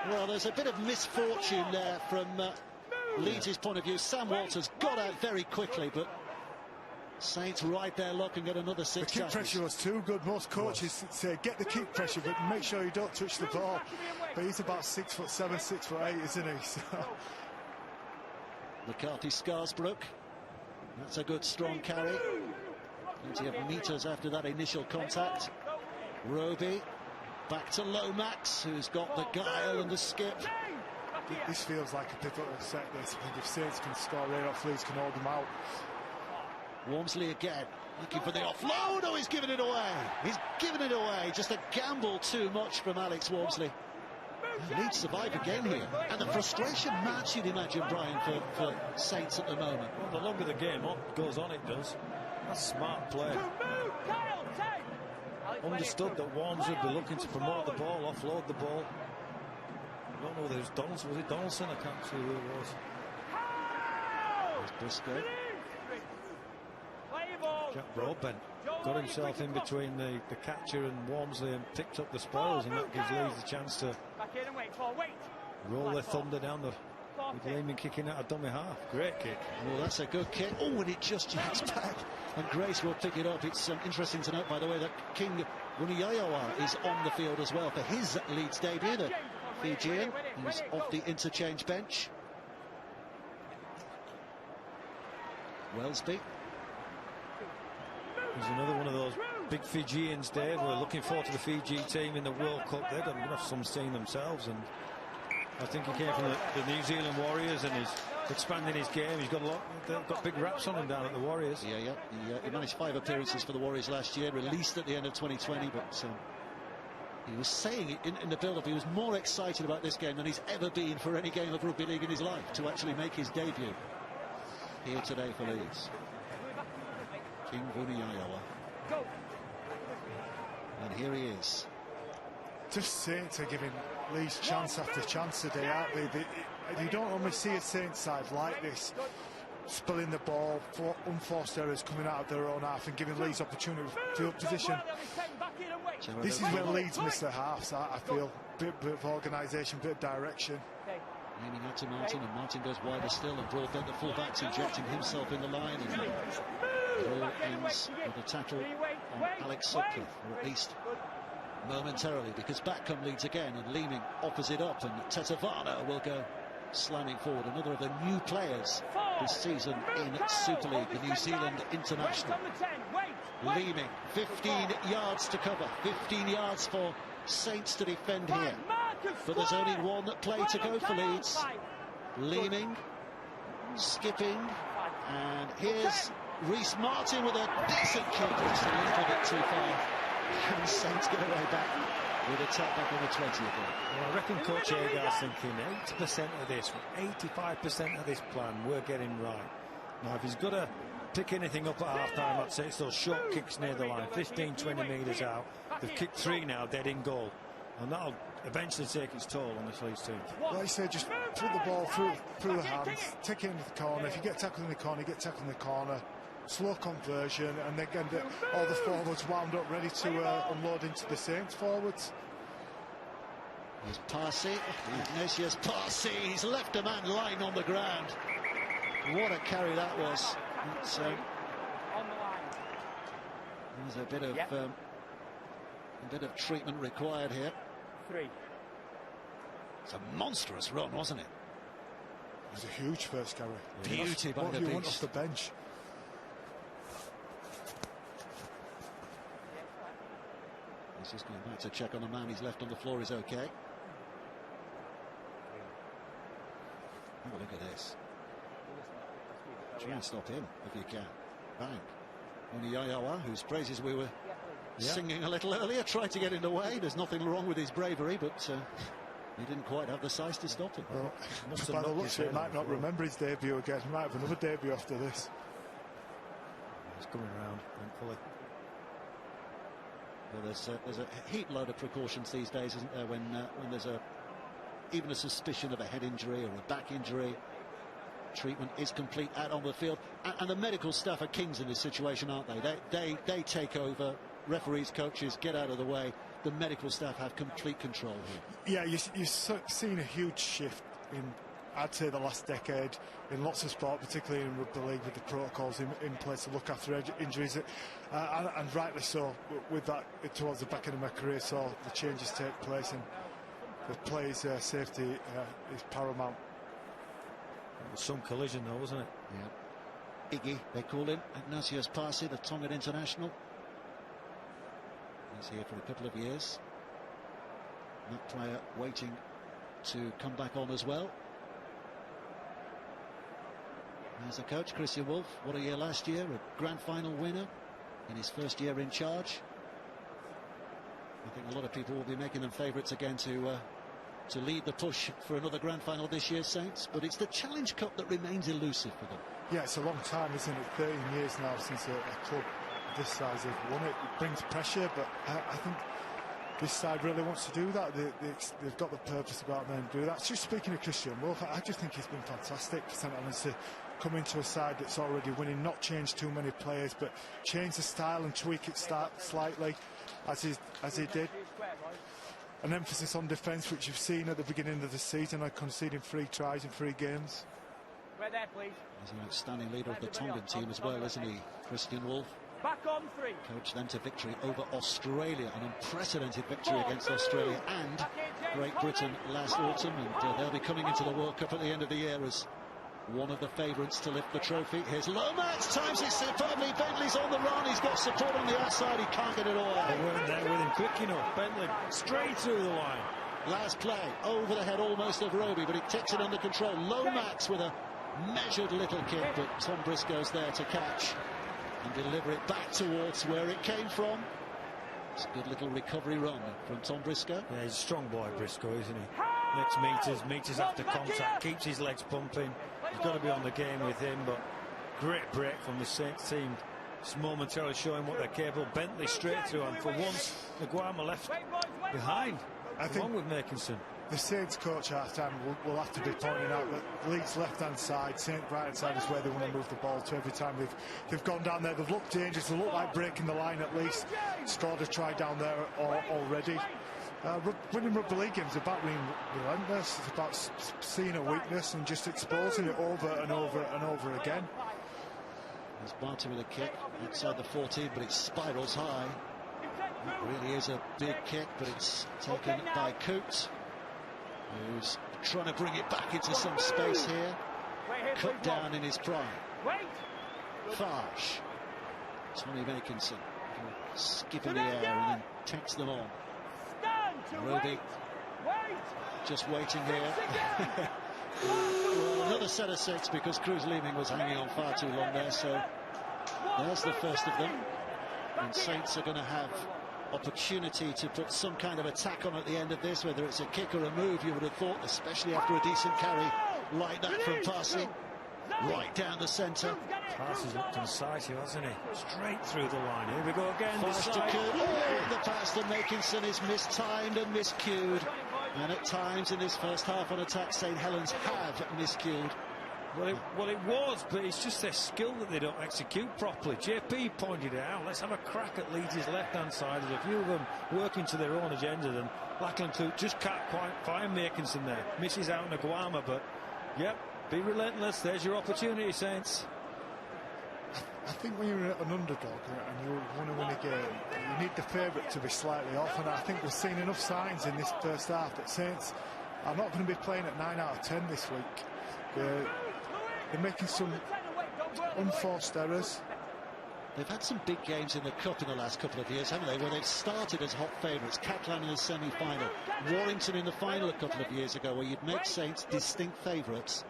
Speaker 1: Well, there's a bit of misfortune there from Leeds' point of view. Sam Walters got out very quickly, but Saints right there looking at another 6
Speaker 2: The kick
Speaker 1: tackles.
Speaker 2: pressure was too good. Most coaches say get the kick pressure, but make sure you don't touch the ball. But he's about 6'7", 6'8", isn't he? So.
Speaker 1: McCarthy Scarsbrook. That's a good strong carry. Plenty of metres after that initial contact. Roby back to Lomax, who's got the guile and the skip.
Speaker 2: This feels like a pivotal set. This, I think if Saints can score right off, Leeds can hold them out.
Speaker 1: Wormsley again, looking for the offload. Oh, he's given it away. He's given it away. Just a gamble too much from Alex Wormsley. And Leeds survive again here. And the frustration match, you'd imagine, Brian, for Saints at the moment.
Speaker 3: Well, the longer the game goes on, it does. That's smart play. Understood that Warnes would be looking to promote the ball, offload the ball. I don't know whether it was Donaldson. Was it Donaldson? I can't see who it was.
Speaker 1: There's Briscoe.
Speaker 3: Jack Broadbent got himself in between the catcher and Wormsley and picked up the spoils, and that gives Leeds the chance to roll their thunder down the with Lehman kicking out a dummy half. Great kick.
Speaker 1: Well, that's a good kick. Oh, and it just jacks back. And Grace will pick it up. It's interesting to note, by the way, that King Wuniyayawa is on the field as well for his Leeds debut. The Fijian, who's off the interchange bench. Wellesby.
Speaker 3: There's another one of those big Fijians, Dave. We're looking forward to the Fiji team in the World Cup. They're going to have some steam themselves, and I think he came from the New Zealand Warriors and he's expanding his game. He's got a lot. They've got big raps on him down at the Warriors.
Speaker 1: Yeah. He managed 5 appearances for the Warriors last year, released at the end of 2020, but he was saying in the build-up he was more excited about this game than he's ever been for any game of rugby league in his life, to actually make his debut here today for Leeds. King Wuniyayawa. And here he is.
Speaker 2: Just Saints are giving Leeds chance after chance today, aren't they? You don't normally see a Saints side like this, spilling the ball, for unforced errors coming out of their own half and giving Leeds opportunity to field position. This is where Leeds miss their halves, I feel. Bit of organisation, bit of direction.
Speaker 1: Aiming out to Martin, and Martin goes wider still, and Broadbent, the fullback's injecting himself in the line, and it all ends with a tackle on Alex Sutcliffe, or at least momentarily, because back come Leeds again, and Leeming offers it up, and Tetavana will go slamming forward. Another of the new players this season in Super League, the New Zealand international. Leeming, 15 yards to cover, 15 yards for Saints to defend here. But there's only one play to go for Leeds. Leeming, skipping, and here's Reece Martin with a decent kick, just a little bit too far. And Saints get away back with a tap back on the 20 again.
Speaker 3: Well, I reckon Coach Agar's thinking 80% of this, 85% of this plan we're getting right. Now, if he's got to pick anything up at half-time, I'd say it's those short kicks near the line, 15, 20 metres out. They've kicked 3 now, dead in goal. And that'll eventually take its toll on this Leeds team.
Speaker 2: Like I say, just put the ball through the hands, take it into the corner. If you get tackled in the corner, you get tackled in the corner. Slow conversion, and then get all the forwards wound up, ready to unload into the Saints forwards.
Speaker 1: There's Parsi, Ignatius Parsi. He's left a man lying on the ground. What a carry that was. There's a bit of treatment required here.
Speaker 5: 3.
Speaker 1: It's a monstrous run, wasn't it?
Speaker 2: It was a huge first carry.
Speaker 1: Beauty by
Speaker 2: what
Speaker 1: the
Speaker 2: do you want
Speaker 1: beast.
Speaker 2: off the bench?
Speaker 1: He's just going back to check on the man he's left on the floor is okay. Have a look at this. Try and stop him if you can. Bang. Wuniyayawa, whose praises we were singing a little earlier, tried to get in the way. There's nothing wrong with his bravery, but he didn't quite have the size to stop him.
Speaker 2: Well, just by the looks of it, he might not remember his debut again. He might have another debut after this.
Speaker 3: He's coming round, thankfully.
Speaker 1: Well, there's a heap load of precautions these days, isn't there, when there's even a suspicion of a head injury or a back injury. Treatment is complete out on the field, and the medical staff are kings in this situation, aren't they? They take over. Referees, coaches get out of the way. The medical staff have complete control here.
Speaker 2: Yeah, you've seen a huge shift in I'd say the last decade in lots of sport, particularly in rugby league, with the protocols in place to look after injuries, and rightly so. With that, towards the back end of my career, saw the changes take place, and the players' safety is paramount.
Speaker 3: It was some collision, though, wasn't it?
Speaker 1: Yeah. Iggy, they call him, Ignatius Parsi, the Tongan international. He's here for a couple of years. That player waiting to come back on as well. As a coach, Christian Wolff, what a year last year, a grand final winner in his first year in charge. I think a lot of people will be making them favourites again to lead the push for another grand final this year, Saints. But it's the Challenge Cup that remains elusive for them.
Speaker 2: Yeah, it's a long time, isn't it? 13 years now since a club this size have won it. It brings pressure, but I think this side really wants to do that. They've got the purpose about them to do that. Just speaking of Christian Wolff, I just think he's been fantastic for St Helens to come into a side that's already winning, not change too many players, but change the style and tweak it slightly, as he did. An emphasis on defence, which you've seen at the beginning of the season, and conceding 3 tries in 3 games.
Speaker 5: Right there, please.
Speaker 1: He's an outstanding leader of the Tongan team as well, isn't he, Christian Wolff?
Speaker 5: Back on 3.
Speaker 1: Coached them to victory over Australia, an unprecedented victory against Australia and Great Britain last autumn, and they'll be coming into the World Cup at the end of the year as one of the favourites to lift the trophy. Here's Lomax, times it superbly. Bentley's on the run, he's got support on the outside, he can't get it all out.
Speaker 3: They weren't there with him quick enough. Bentley straight through the line.
Speaker 1: Last play, over the head almost of Roby, but he takes it under control. Lomax with a measured little kick, but Tom Briscoe's there to catch and deliver it back towards where it came from. It's a good little recovery run from Tom Briscoe.
Speaker 3: Yeah, he's a strong boy, Briscoe, isn't he? Next meters after contact, keeps his legs pumping. You've got to be on the game with him, but great break from the Saints team. Just momentarily showing what they're capable. Bentley straight through, and for once, Nguama left behind, along with Makinson.
Speaker 2: The Saints coach at half-time will have to be pointing out that Leeds' left-hand side, Saints' right-hand side is where they want to move the ball to. Every time they've gone down there, they've looked dangerous, they look like breaking the line at least. Scored a try down there already. Winning rugby league games is about being relentless. It's about seeing a weakness and just exposing it over and over and over again.
Speaker 1: There's Barty with a kick outside the 14, but it spirals high. It really is a big kick, but it's taken by Coote, who's trying to bring it back into some space here. Cut down in his prime. Farsh. Tommy Makinson skip in the air and then takes them on. Roby just waiting here. Well, another set of 6 because Cruz Leeming was hanging on far too long there, so there's the first of them. And Saints are going to have opportunity to put some kind of attack on at the end of this, whether it's a kick or a move, you would have thought, especially after a decent carry like that from Parsi, right down the centre.
Speaker 3: Parsi's looked incisive, hasn't he? Straight through the line. Here we go again.
Speaker 1: The pass to Makinson is mistimed and miscued, and at times in this first half on attack, St Helens have miscued.
Speaker 3: Well, it was, but it's just their skill that they don't execute properly. JP pointed it out. Let's have a crack at Leeds' left-hand side. There's a few of them working to their own agenda, and Lachlan Coote just can't quite find Makinson there. Misses out Nguama, but, yep, be relentless. There's your opportunity, Saints.
Speaker 2: I think when you're an underdog and you want to win a game, you need the favourite to be slightly off, and I think we've seen enough signs in this first half that Saints are not going to be playing at 9 out of 10 this week. They're making some unforced errors.
Speaker 1: They've had some big games in the Cup in the last couple of years, haven't they, where they've started as hot favourites. Catlan in the semi-final, Warrington in the final a couple of years ago, where you'd make Saints distinct favourites,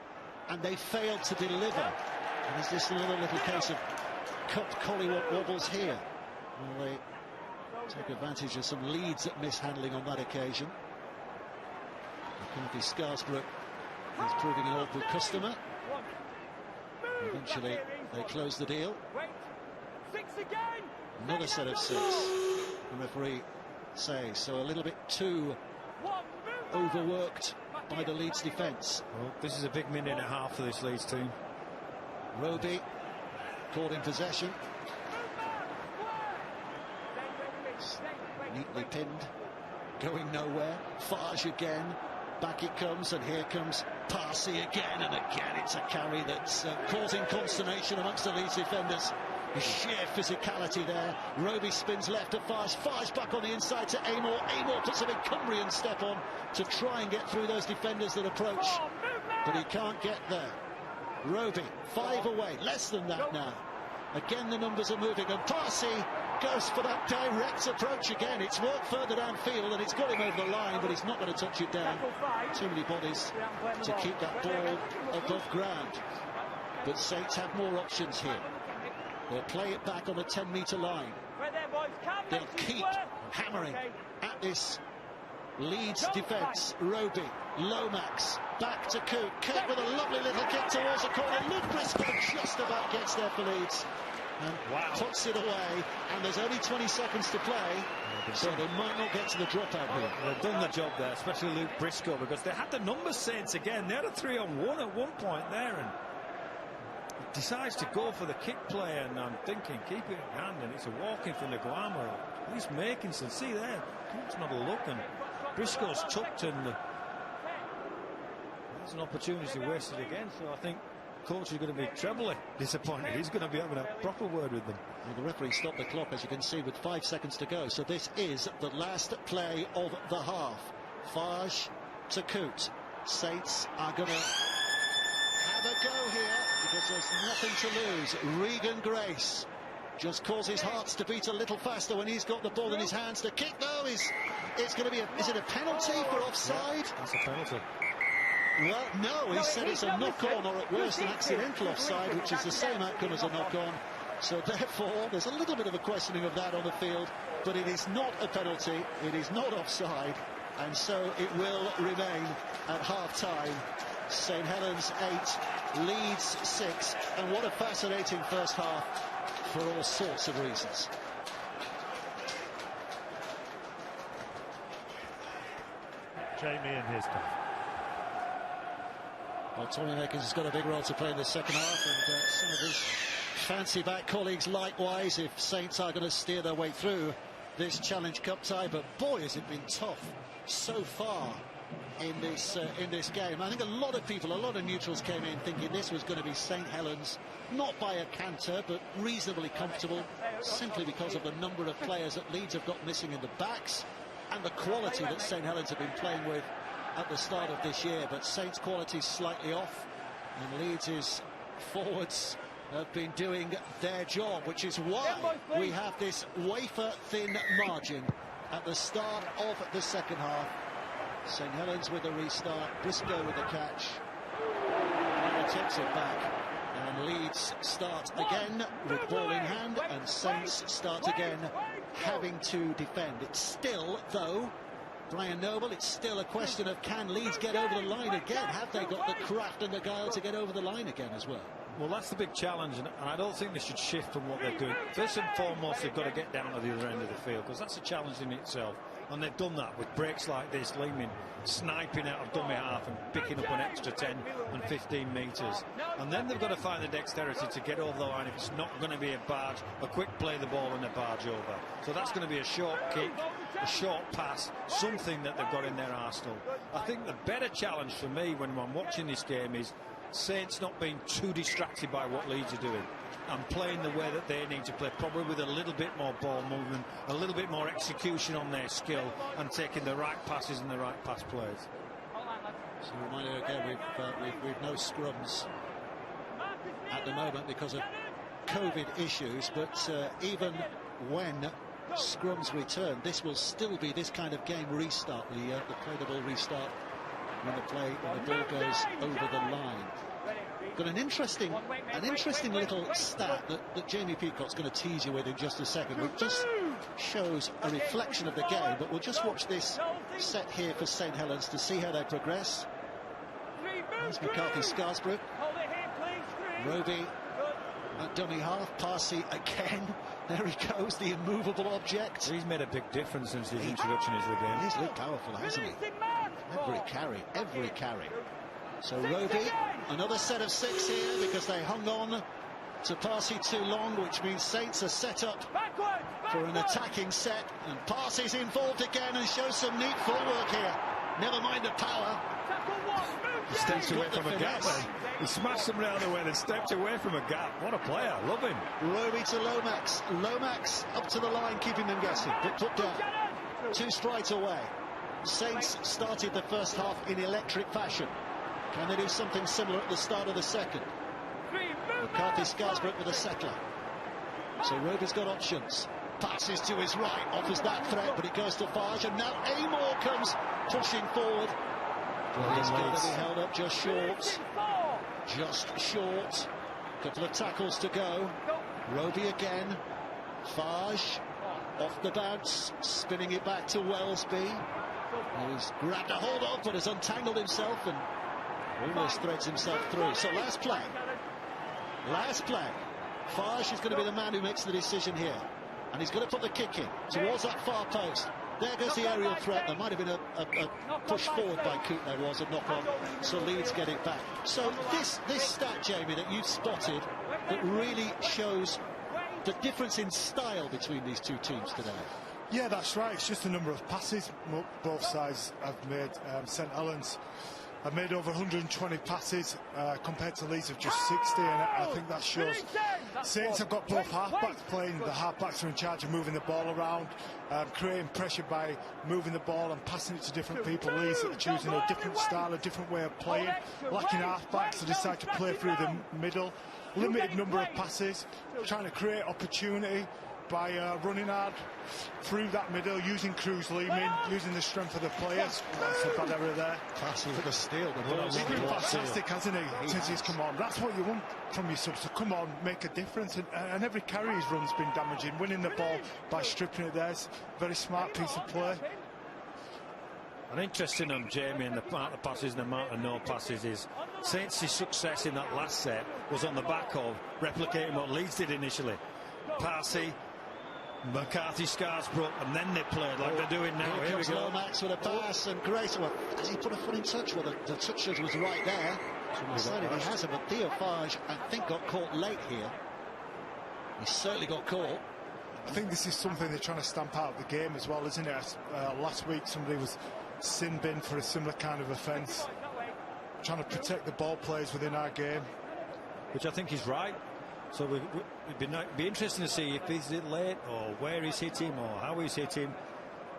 Speaker 1: and they failed to deliver. And is this another little case of Cup collywop wobbles here? Well, they take advantage of some Leeds at mishandling on that occasion. McCarthy Scarsbrook is proving an awkward customer. Eventually, they close the deal. Another set of 6, the referee says. So a little bit too overworked by the Leeds defence.
Speaker 3: Well, this is a big minute and a half for this Leeds team.
Speaker 1: Roby caught in possession. Neatly pinned, going nowhere. Farge again. Back it comes, and here comes Parsi again, and again it's a carry that's causing consternation amongst the Leeds defenders. The sheer physicality there. Roby spins left to Fars. Fars back on the inside to Amor. Amor puts a big Cumbrian step on to try and get through those defenders that approach, but he can't get there. Roby, 5 away, less than that now. Again the numbers are moving, and Parsi goes for that direct approach again. It's worked further downfield, and it's got him over the line, but he's not going to touch it down. Too many bodies to keep that ball above ground. But Saints have more options here. They'll play it back on the 10-metre line. They'll keep hammering at this Leeds defence. Roby, Lomax, back to Cook. Cook with a lovely little kick towards the corner. Luke Briscoe just about gets there for Leeds and puts it away. And there's only 20 seconds to play, so they might not get to the dropout here.
Speaker 3: They've done the job there, especially Luke Briscoe, because they had the numbers, Saints, again. They had a 3-on-1 at one point there, and decides to go for the kick play, and I'm thinking, keep it in hand, and it's a walking from the glamour. He's making some, see there, Cook's not a look, and Briscoe's tucked, and there's an opportunity wasted again. So I think coach is going to be trebly disappointed. He's going to be having a proper word with them.
Speaker 1: Well, the referee stopped the clock, as you can see, with 5 seconds to go. So this is the last play of the half. Farge to Coote. Saints are going to have a go here, because there's nothing to lose. Regan Grace just causes hearts to beat a little faster when he's got the ball in his hands. The kick, though, it's going to be is it a penalty for offside?
Speaker 3: Yeah, that's a penalty.
Speaker 1: Well, no, he said it's a knock-on, or at worst an accidental offside, which is the same outcome as a knock-on. So therefore, there's a little bit of a questioning of that on the field, but it is not a penalty, it is not offside, and so it will remain at half-time. St Helens 8, Leeds 6, and what a fascinating first half for all sorts of reasons.
Speaker 7: Jamie and his time.
Speaker 1: Well, Tommy Makins has got a big role to play in the second half, and some of his fancy back colleagues likewise, if Saints are going to steer their way through this Challenge Cup tie. But boy, has it been tough so far in this game. I think a lot of people, a lot of neutrals came in thinking this was going to be St Helens, not by a canter, but reasonably comfortable, simply because of the number of players that Leeds have got missing in the backs and the quality that St Helens have been playing with at the start of this year. But Saints' quality is slightly off, and Leeds' forwards have been doing their job, which is why we have this wafer-thin margin at the start of the second half. St Helens with a restart, Briscoe with a catch, and takes it back, and Leeds start again with ball in hand, and Saints start again having to defend. It's still, though, Brian Noble, it's still a question of, can Leeds get over the line again? Have they got the craft and the guile to get over the line again as well?
Speaker 3: Well, that's the big challenge, and I don't think they should shift from what they're doing. First and foremost, they've got to get down to the other end of the field, because that's a challenge in itself. And they've done that with breaks like this, Lehman sniping out of dummy half and picking up an extra 10 and 15 metres. And then they've got to find the dexterity to get over the line if it's not going to be a barge, a quick play the ball and a barge over. So that's going to be a short kick, a short pass, something that they've got in their arsenal. I think the better challenge for me when I'm watching this game is Saints not being too distracted by what Leeds are doing and playing the way that they need to play, probably with a little bit more ball movement, a little bit more execution on their skill, and taking the right passes and the right pass plays.
Speaker 1: So a reminder again, we've no scrums at the moment because of COVID issues, but even when scrums return, this will still be this kind of game restart, the play the ball restart when the ball goes over the line. Got an interesting little stat that Jamie Peacock's going to tease you with in just a second, which just shows a reflection of the game. But we'll just watch this set here for St Helens to see how they progress. There's McCarthy Scarsbrook. Roby at dummy half. Parsi again. There he goes, the immovable object.
Speaker 3: He's made a big difference since his introduction into the game.
Speaker 1: He's looked powerful, hasn't he? Every carry. So Roby, another set of 6 here because they hung on to Parsi too long, which means Saints are set up for an attacking set, and Parsi's involved again and shows some neat footwork here. Never mind the power.
Speaker 3: He steps away
Speaker 1: Got the
Speaker 3: from a gap.
Speaker 1: finesse.
Speaker 3: He smashed them round the way and stepped away from a gap. What a player. Love him.
Speaker 1: Roby to Lomax. Lomax up to the line, keeping them guessing. But put down. 2 strides away. Saints started the first half in electric fashion. Can they do something similar at the start of the second? McCarthy Scarsbrook with a settler. So Roby's got options. Passes to his right, offers that threat, but it goes to Farge, and now Amor comes pushing forward. It's going to be held up just short. Just short. Couple of tackles to go. Roby again. Farge off the bounce, spinning it back to Wellesby. He's grabbed a hold of, but has untangled himself and almost threads himself through. So last play. Last play. Farge is going to be the man who makes the decision here. And he's going to put the kick in towards that far post. There goes the aerial threat. There might have been a push forward by Coote. There was a knock on. So Leeds get it back. So this stat, Jamie, that you've spotted, that really shows the difference in style between these two teams today.
Speaker 2: Yeah, that's right. It's just the number of passes both sides have made. St Helens have made over 120 passes compared to Leeds of just 60, and I think that shows Saints have got both halfbacks playing. The halfbacks are in charge of moving the ball around, creating pressure by moving the ball and passing it to different people. Leeds are choosing a different style, a different way of playing. Lacking halfbacks, they decide to play through the middle. Limited number of passes, trying to create opportunity by running hard through that middle, using Cruz Leeming, using the strength of the players. That's a bad error there.
Speaker 1: Passing with a steal.
Speaker 2: He's been fantastic, hasn't he, since he's come on. That's what you want from your subs, to come on, make a difference. And every carry he's run's been damaging. Winning the ball by stripping it there's a very smart piece of play.
Speaker 3: And interesting on Jamie and the amount of passes and the amount of no passes is Saints' success in that last set was on the back of replicating what Leeds did initially. Passy, McCarthy, Scarsbrook, and then they played like they're doing now. Here we go.
Speaker 1: Lomax with a pass, and Grace. Well, does he put a foot in touch? Well, the touch was right there. Decided he hasn't, but Theo Farge, I think, got caught late here. He certainly got caught.
Speaker 2: I think this is something they're trying to stamp out of the game as well, isn't it? Last week somebody was sin binned for a similar kind of offence. Trying to protect the ball players within our game.
Speaker 3: Which I think is right. So it'd be interesting to see if he's hit late, or where he's hit him, or how he's hit him.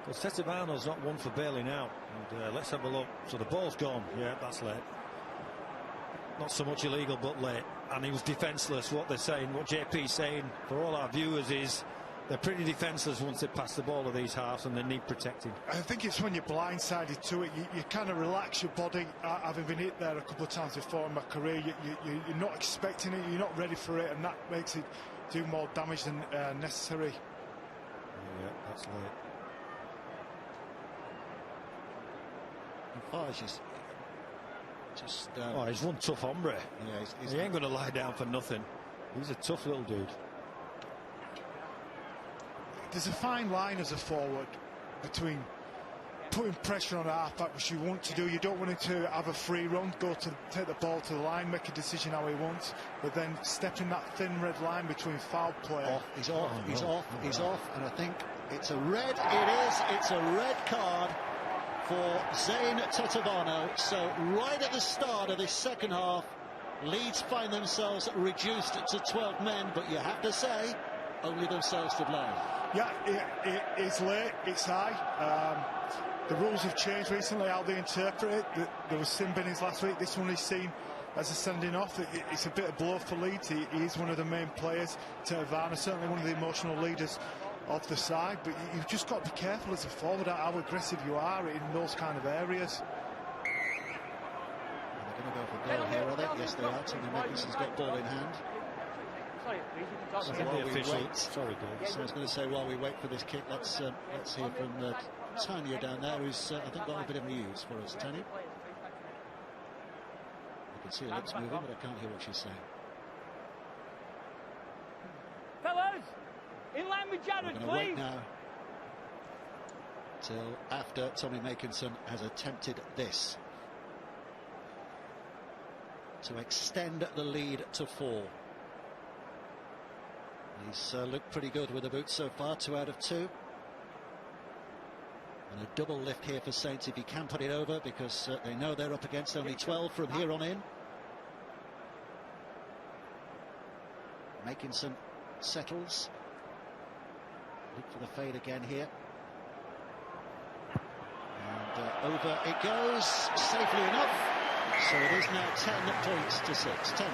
Speaker 3: Because Tetevano's not one for bailing out. And let's have a look. So the ball's gone. Yeah, that's late. Not so much illegal, but late. And he was defenceless. What they're saying, what JP's saying for all our viewers is they're pretty defenceless once they pass the ball to these halves, and they need protecting.
Speaker 2: I think it's when you're blindsided to it, you kind of relax your body. Having been hit there a couple of times before in my career, you're not expecting it, you're not ready for it, and that makes it do more damage than necessary.
Speaker 3: Yeah, that's late.
Speaker 1: Farge is just...
Speaker 3: oh, he's one tough hombre.
Speaker 1: Yeah,
Speaker 3: he ain't going to lie down for nothing. He's a tough little dude.
Speaker 2: There's a fine line as a forward between putting pressure on a halfback, which you want to do. You don't want him to have a free run, take the ball to the line, make a decision how he wants, but then stepping that thin red line between foul play.
Speaker 1: He's off, he's off, and I think it's a red. It is. It's a red card for Zane Tetevano. So right at the start of this second half, Leeds find themselves reduced to 12 men, but you have to say, only themselves to blame.
Speaker 2: Yeah, it's late, it's high. The rules have changed recently, how they interpret it. There was sin binnings last week. This one is seen as a sending off. It's a bit of blow for Leeds. He is one of the main players. Tetevano, certainly one of the emotional leaders of the side. But you've just got to be careful as a forward how aggressive you are in those kind of areas.
Speaker 1: They're going to go for goal here, are they? Yes, they are. Tony Mickinson's got ball in hand. So while we wait,
Speaker 3: sorry, Dave.
Speaker 1: So I was going to say, while we wait for this kick, let's hear from Tanya down there, who's I think got a bit of news for us. Tanya, I can see her lips moving, but I can't hear what she's saying.
Speaker 5: Fellas, in line with Jared,
Speaker 1: please. Wait now till after Tommy Makinson has attempted this to extend the lead to 4. He's looked pretty good with the boots so far, 2 out of 2. And a double lift here for Saints if he can put it over, because they know they're up against only 12 from here on in. Makinson settles. Look for the fade again here. And over it goes, safely enough. So it is now 10 points to 6. 10.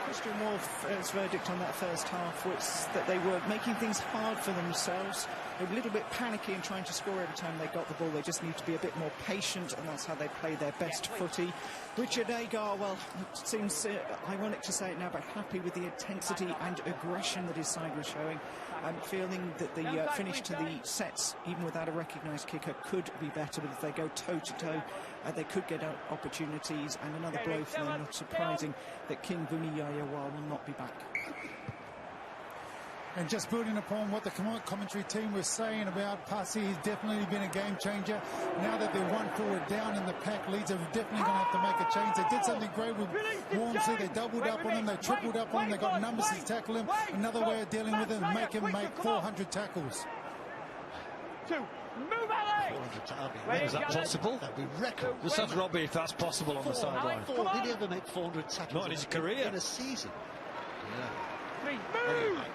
Speaker 6: Christian Wolf's verdict on that first half was that they were making things hard for themselves. They were a little bit panicky and trying to score every time they got the ball. They just need to be a bit more patient, and that's how they play their best footy. Richard Agar, well, it seems ironic to say it now, but happy with the intensity and aggression that his side was showing. Feeling that the finish to the sets, even without a recognised kicker, could be better, but if they go toe-to-toe, they could get opportunities, and another blow for them. Not surprising that King Vuniyayawa will not be back.
Speaker 4: And just building upon what the commentary team was saying about Passy, he's definitely been a game changer. Now that they're one forward down in the pack, Leeds are definitely going to have to make a change. They did something great with Walmsley. They doubled up on him, they tripled up on him, they got numbers to tackle him. Another way of dealing with him, make him make 400 tackles.
Speaker 3: Is that possible?
Speaker 1: That would be record.
Speaker 3: Just ask Robbie if that's possible on the sideline.
Speaker 1: Did he ever make 400 tackles?
Speaker 3: Not in his career.
Speaker 1: In a season. Yeah. Anyway,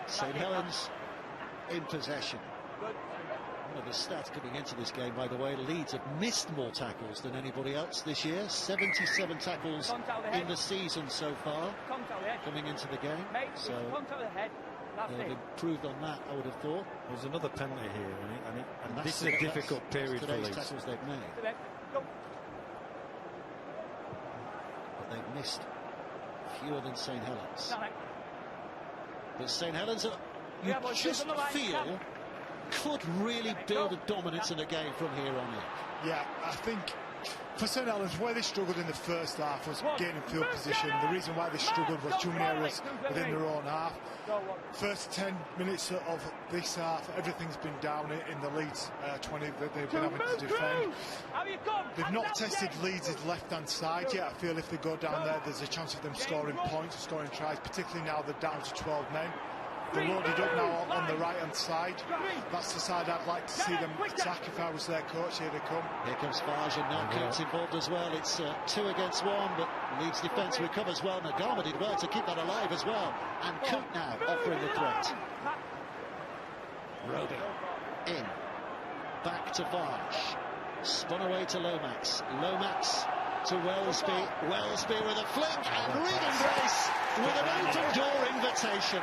Speaker 1: St Helens in possession. One of the stats coming into this game, by the way, Leeds have missed more tackles than anybody else this year. 77 tackles in the season so far, coming into the game. So they've improved on that, I would have thought.
Speaker 3: There's another penalty here, and this is a difficult period for Leeds.
Speaker 1: Tackles they've made. But they've missed fewer than St Helens. But St Helens, you just feel, could really build a dominance in the game from here on in.
Speaker 2: Yeah, I think for St Helens, where they struggled in the first half was gaining field position. The reason why they struggled was too many errors within their own half. First 10 minutes of this half, everything's been down in the Leeds 20 that they've been having to defend. They've not tested Leeds' left-hand side yet. I feel if they go down there, there's a chance of them scoring points, scoring tries, particularly now they're down to 12 men. They're loaded up now on the right-hand side. That's the side I'd like to see them attack if I was their coach. Here they come.
Speaker 1: Here comes Farge, and now Coote's involved as well. It's 2 against 1, but Leeds defence recovers well. Nagama did well to keep that alive as well. And Coote now offering the threat. Roby in. Back to Farge. Spun away to Lomax. Lomax to Wellesby. Wellesby with a flick, and Regan Grace with an open door invitation.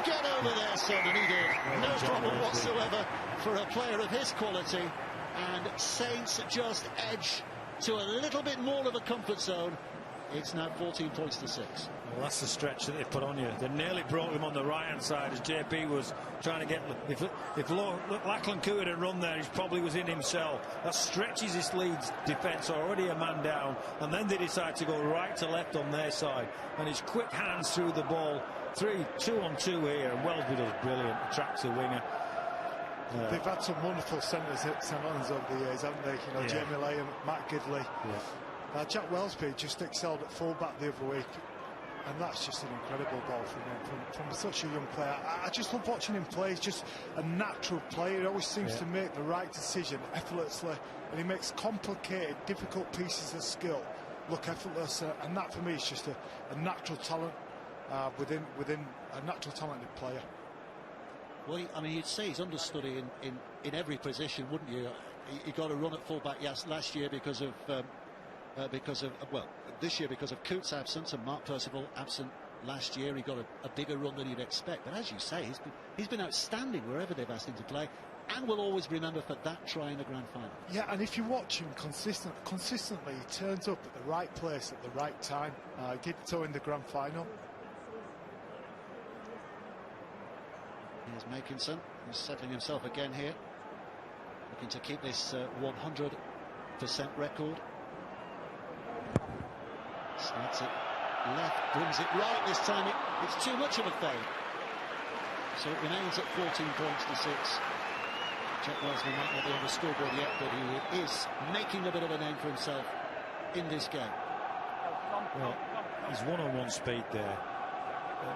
Speaker 1: Get over there, son, and he did. No problem whatsoever for a player of his quality. And Saints just edge to a little bit more of a comfort zone. It's now 14 points to 6.
Speaker 3: Well, that's the stretch that they put on you. They nearly broke him on the right-hand side as JP was trying to get... If Lachlan Coote had run there, he probably was in himself. That stretches his Leeds defence, already a man down, and then they decide to go right to left on their side. And his quick hands through the ball. 2-on-2 here, and Wellesby does brilliant, attracts the winger.
Speaker 2: They've had some wonderful centres at St Helens over the years, haven't they? You know, Jamie Lane, Matt Gidley. Jack Wellesby just excelled at full-back the other week, and that's just an incredible ball from him, from such a young player. I just love watching him play. He's just a natural player. He always seems to make the right decision effortlessly, and he makes complicated, difficult pieces of skill look effortless, and that for me is just a natural talent. Within a natural talented player.
Speaker 1: Well, I mean, you'd say he's understudy in every position, wouldn't you? He got a run at fullback last year because of this year because of Coote's absence and Mark Percival absent last year. He got a bigger run than you'd expect. But as you say, he's been outstanding wherever they've asked him to play, and will always remember for that try in the grand final. Yeah,
Speaker 2: and if you watch him consistently, he turns up at the right place at the right time. Did so in the grand final.
Speaker 1: Here's Makinson, who's settling himself again here, looking to keep this 100% record. Starts it left, brings it right this time. It's too much of a fade. So it remains at 14 points to 6. Jack Wellesby might not be on the scoreboard yet, but he is making a bit of a name for himself in this game.
Speaker 3: Well, he's one-on-one speed there.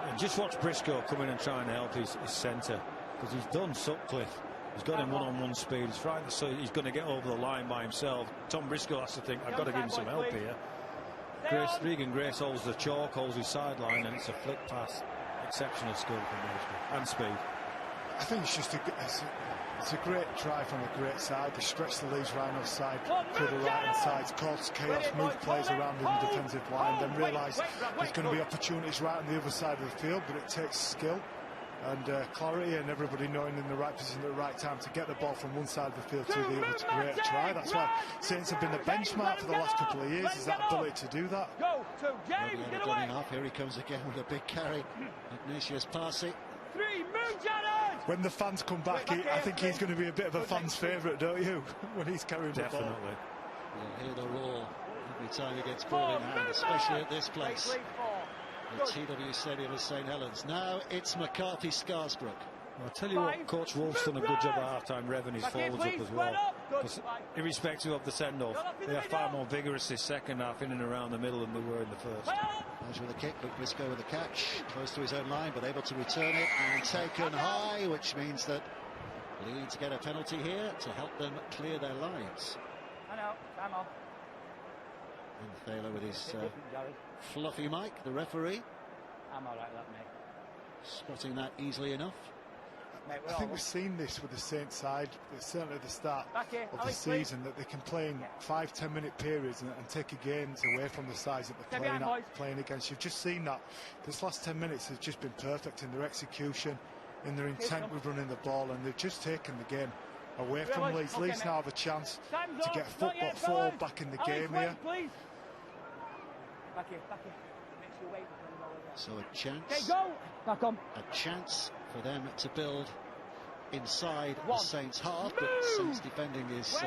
Speaker 3: And just watch Briscoe come in and try and help his centre, because he's done Sutcliffe. He's got him one-on-one speed. He's frightened, so he's going to get over the line by himself. Tom Briscoe has to think, I've got to give him some help here. Regan Grace holds the chalk, holds his sideline, and it's a flick pass. Exceptional skill from Briscoe and speed.
Speaker 2: I think it's just it's a great try from a great side. They stretch the Leeds Rhinos side through the right hand side, cause chaos, move players around in the defensive line, then realise there's going to be opportunities right on the other side of the field, but it takes skill and clarity and everybody knowing in the right position at the right time to get the ball from one side of the field to the other to create a try. That's why Saints have been the benchmark for the last couple of years, is that ability to do that.
Speaker 1: Here he comes again with a big carry. Ignatius Parsi.
Speaker 2: When the fans come back, I think he's going to be a bit of a fan's favourite, don't you? When he's carrying the ball.
Speaker 1: You'll hear the roar every time he gets ball in hand, especially at this place, the TW Stadium of St Helens. Now it's McCarthy Scarsbrook.
Speaker 3: I'll tell you what, Coach Wolf's done a good job at half-time revving his forwards up as well. Because irrespective of the send-off, they are far more vigorous this second half in and around the middle than they were in the first.
Speaker 1: As with a kick, but Briscoe with the catch, close to his own line, but able to return it and taken high, which means that Leeds get a penalty here to help them clear their lines. And Thaler with his fluffy mic, the referee.
Speaker 5: I'm all right, that, mate.
Speaker 1: Spotting that easily enough.
Speaker 2: I think we've seen this with the Saints side, certainly at the start of the season, that they can play in 5-10 minute periods and take games away from the sides that they're playing against. You've just seen that. This last 10 minutes has just been perfect in their execution, in their intent with running the ball, and they've just taken the game away from Leeds. Leeds now have a chance to get football back in the game here.
Speaker 1: So a chance for them to build inside the Saints half, but Saints defending is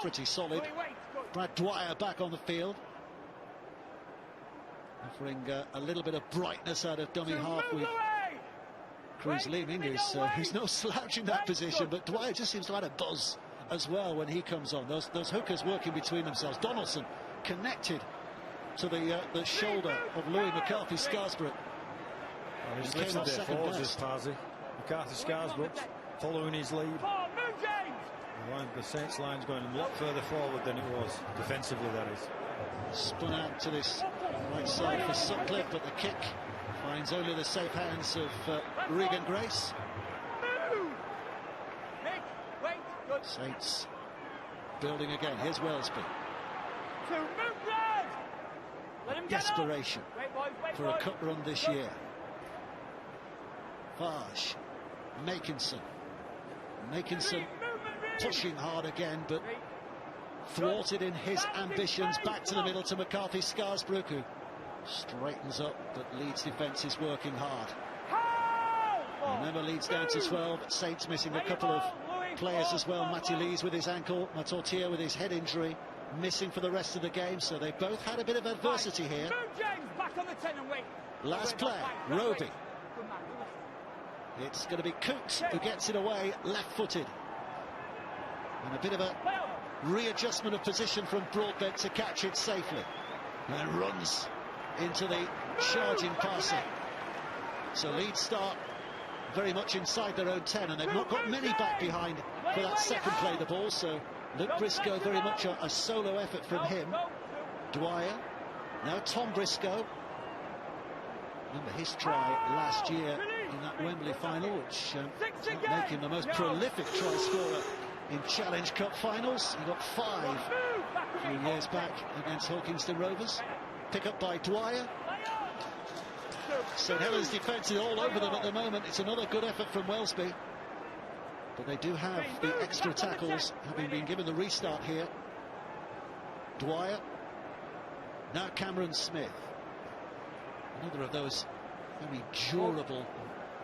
Speaker 1: pretty solid. Brad Dwyer back on the field, offering a little bit of brightness out of dummy half with Cruz Leeming, who's no slouch in that position, but Dwyer just seems to add a buzz as well when he comes on. Those hookers working between themselves. Donaldson connected to the shoulder of Louis McCarthy Scarsbrook.
Speaker 3: He's lifted their forwards, this Parsi. McCarthy Scarsbrook following his lead. The Saints line's going a lot further forward than it was defensively, that is.
Speaker 1: Spun out to this right side for Sutcliffe, but the kick finds only the safe hands of Regan Grace. Saints building again. Here's Wellesby. Desperation for a cup run this year. Farge, Makinson pushing hard again, but thwarted in his ambitions. Back to the middle to McCarthy Scarsbrook, who straightens up, but Leeds defence is working hard. Remember, Leeds down to 12. Saints missing a couple of players as well. Matty Lees with his ankle, Matortier with his head injury, missing for the rest of the game, so they both had a bit of adversity here. Last play, Roby. It's going to be Cooks who gets it away, left-footed. And a bit of a readjustment of position from Broadbent to catch it safely. And runs into the charging passing. So Leeds start very much inside their own 10, and they've not got many back behind for that second play the ball, so Luke Briscoe very much a solo effort from him. Dwyer, now Tom Briscoe. Remember his try last year in that Wembley final, which didn't make him the most prolific try scorer in Challenge Cup finals. He got 5 a few years back against Hawkinston Rovers. Pick up by Dwyer. St Helens defence is all over them at the moment. It's another good effort from Wellesby. But they do have the extra tackles, having been given the restart here. Dwyer. Now Cameron Smith. Another of those very durable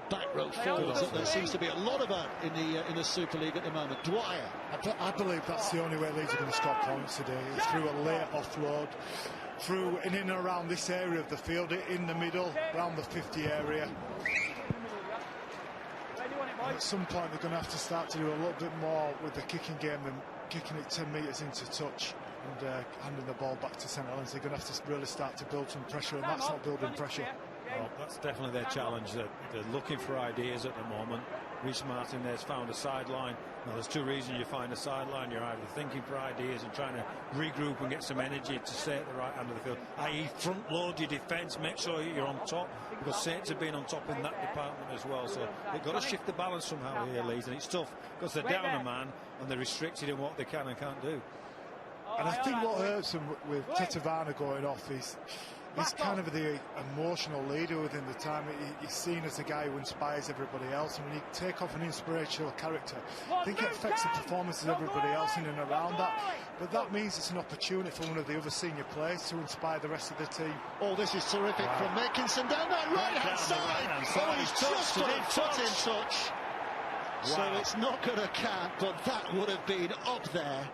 Speaker 1: back row forwards that there seems to be a lot about in the Super League at the moment. Dwyer.
Speaker 2: I believe that's the only way Leeds are going to score points today, is through a late offload, through in and around this area of the field, in the middle, around the 50 area. At some point they're going to have to start to do a little bit more with the kicking game than kicking it 10 metres into touch and handing the ball back to St Helens. They're going to have to really start to build some pressure, and that's not building pressure.
Speaker 3: Oh, that's definitely their challenge. They're looking for ideas at the moment. Rhys Martin there's found a sideline. Now, there's two reasons you find a sideline. You're either thinking for ideas and trying to regroup and get some energy to stay at the right hand of the field, i.e. front load your defence, make sure you're on top, because Saints have been on top in that department as well. So they've got to shift the balance somehow here, Leeds, and it's tough because they're down a man and they're restricted in what they can and can't do.
Speaker 2: And I think what hurts them with Titavana going off is he's kind of the emotional leader within the time. He's seen as a guy who inspires everybody else, and when you take off an inspirational character, I think it affects the performances of everybody else in and around that. But that means it's an opportunity for one of the other senior players to inspire the rest of the team.
Speaker 1: Oh, this is terrific from Makinson down that right-hand side. Oh, he's just got a foot in touch. So it's not going to count, but that would have been up there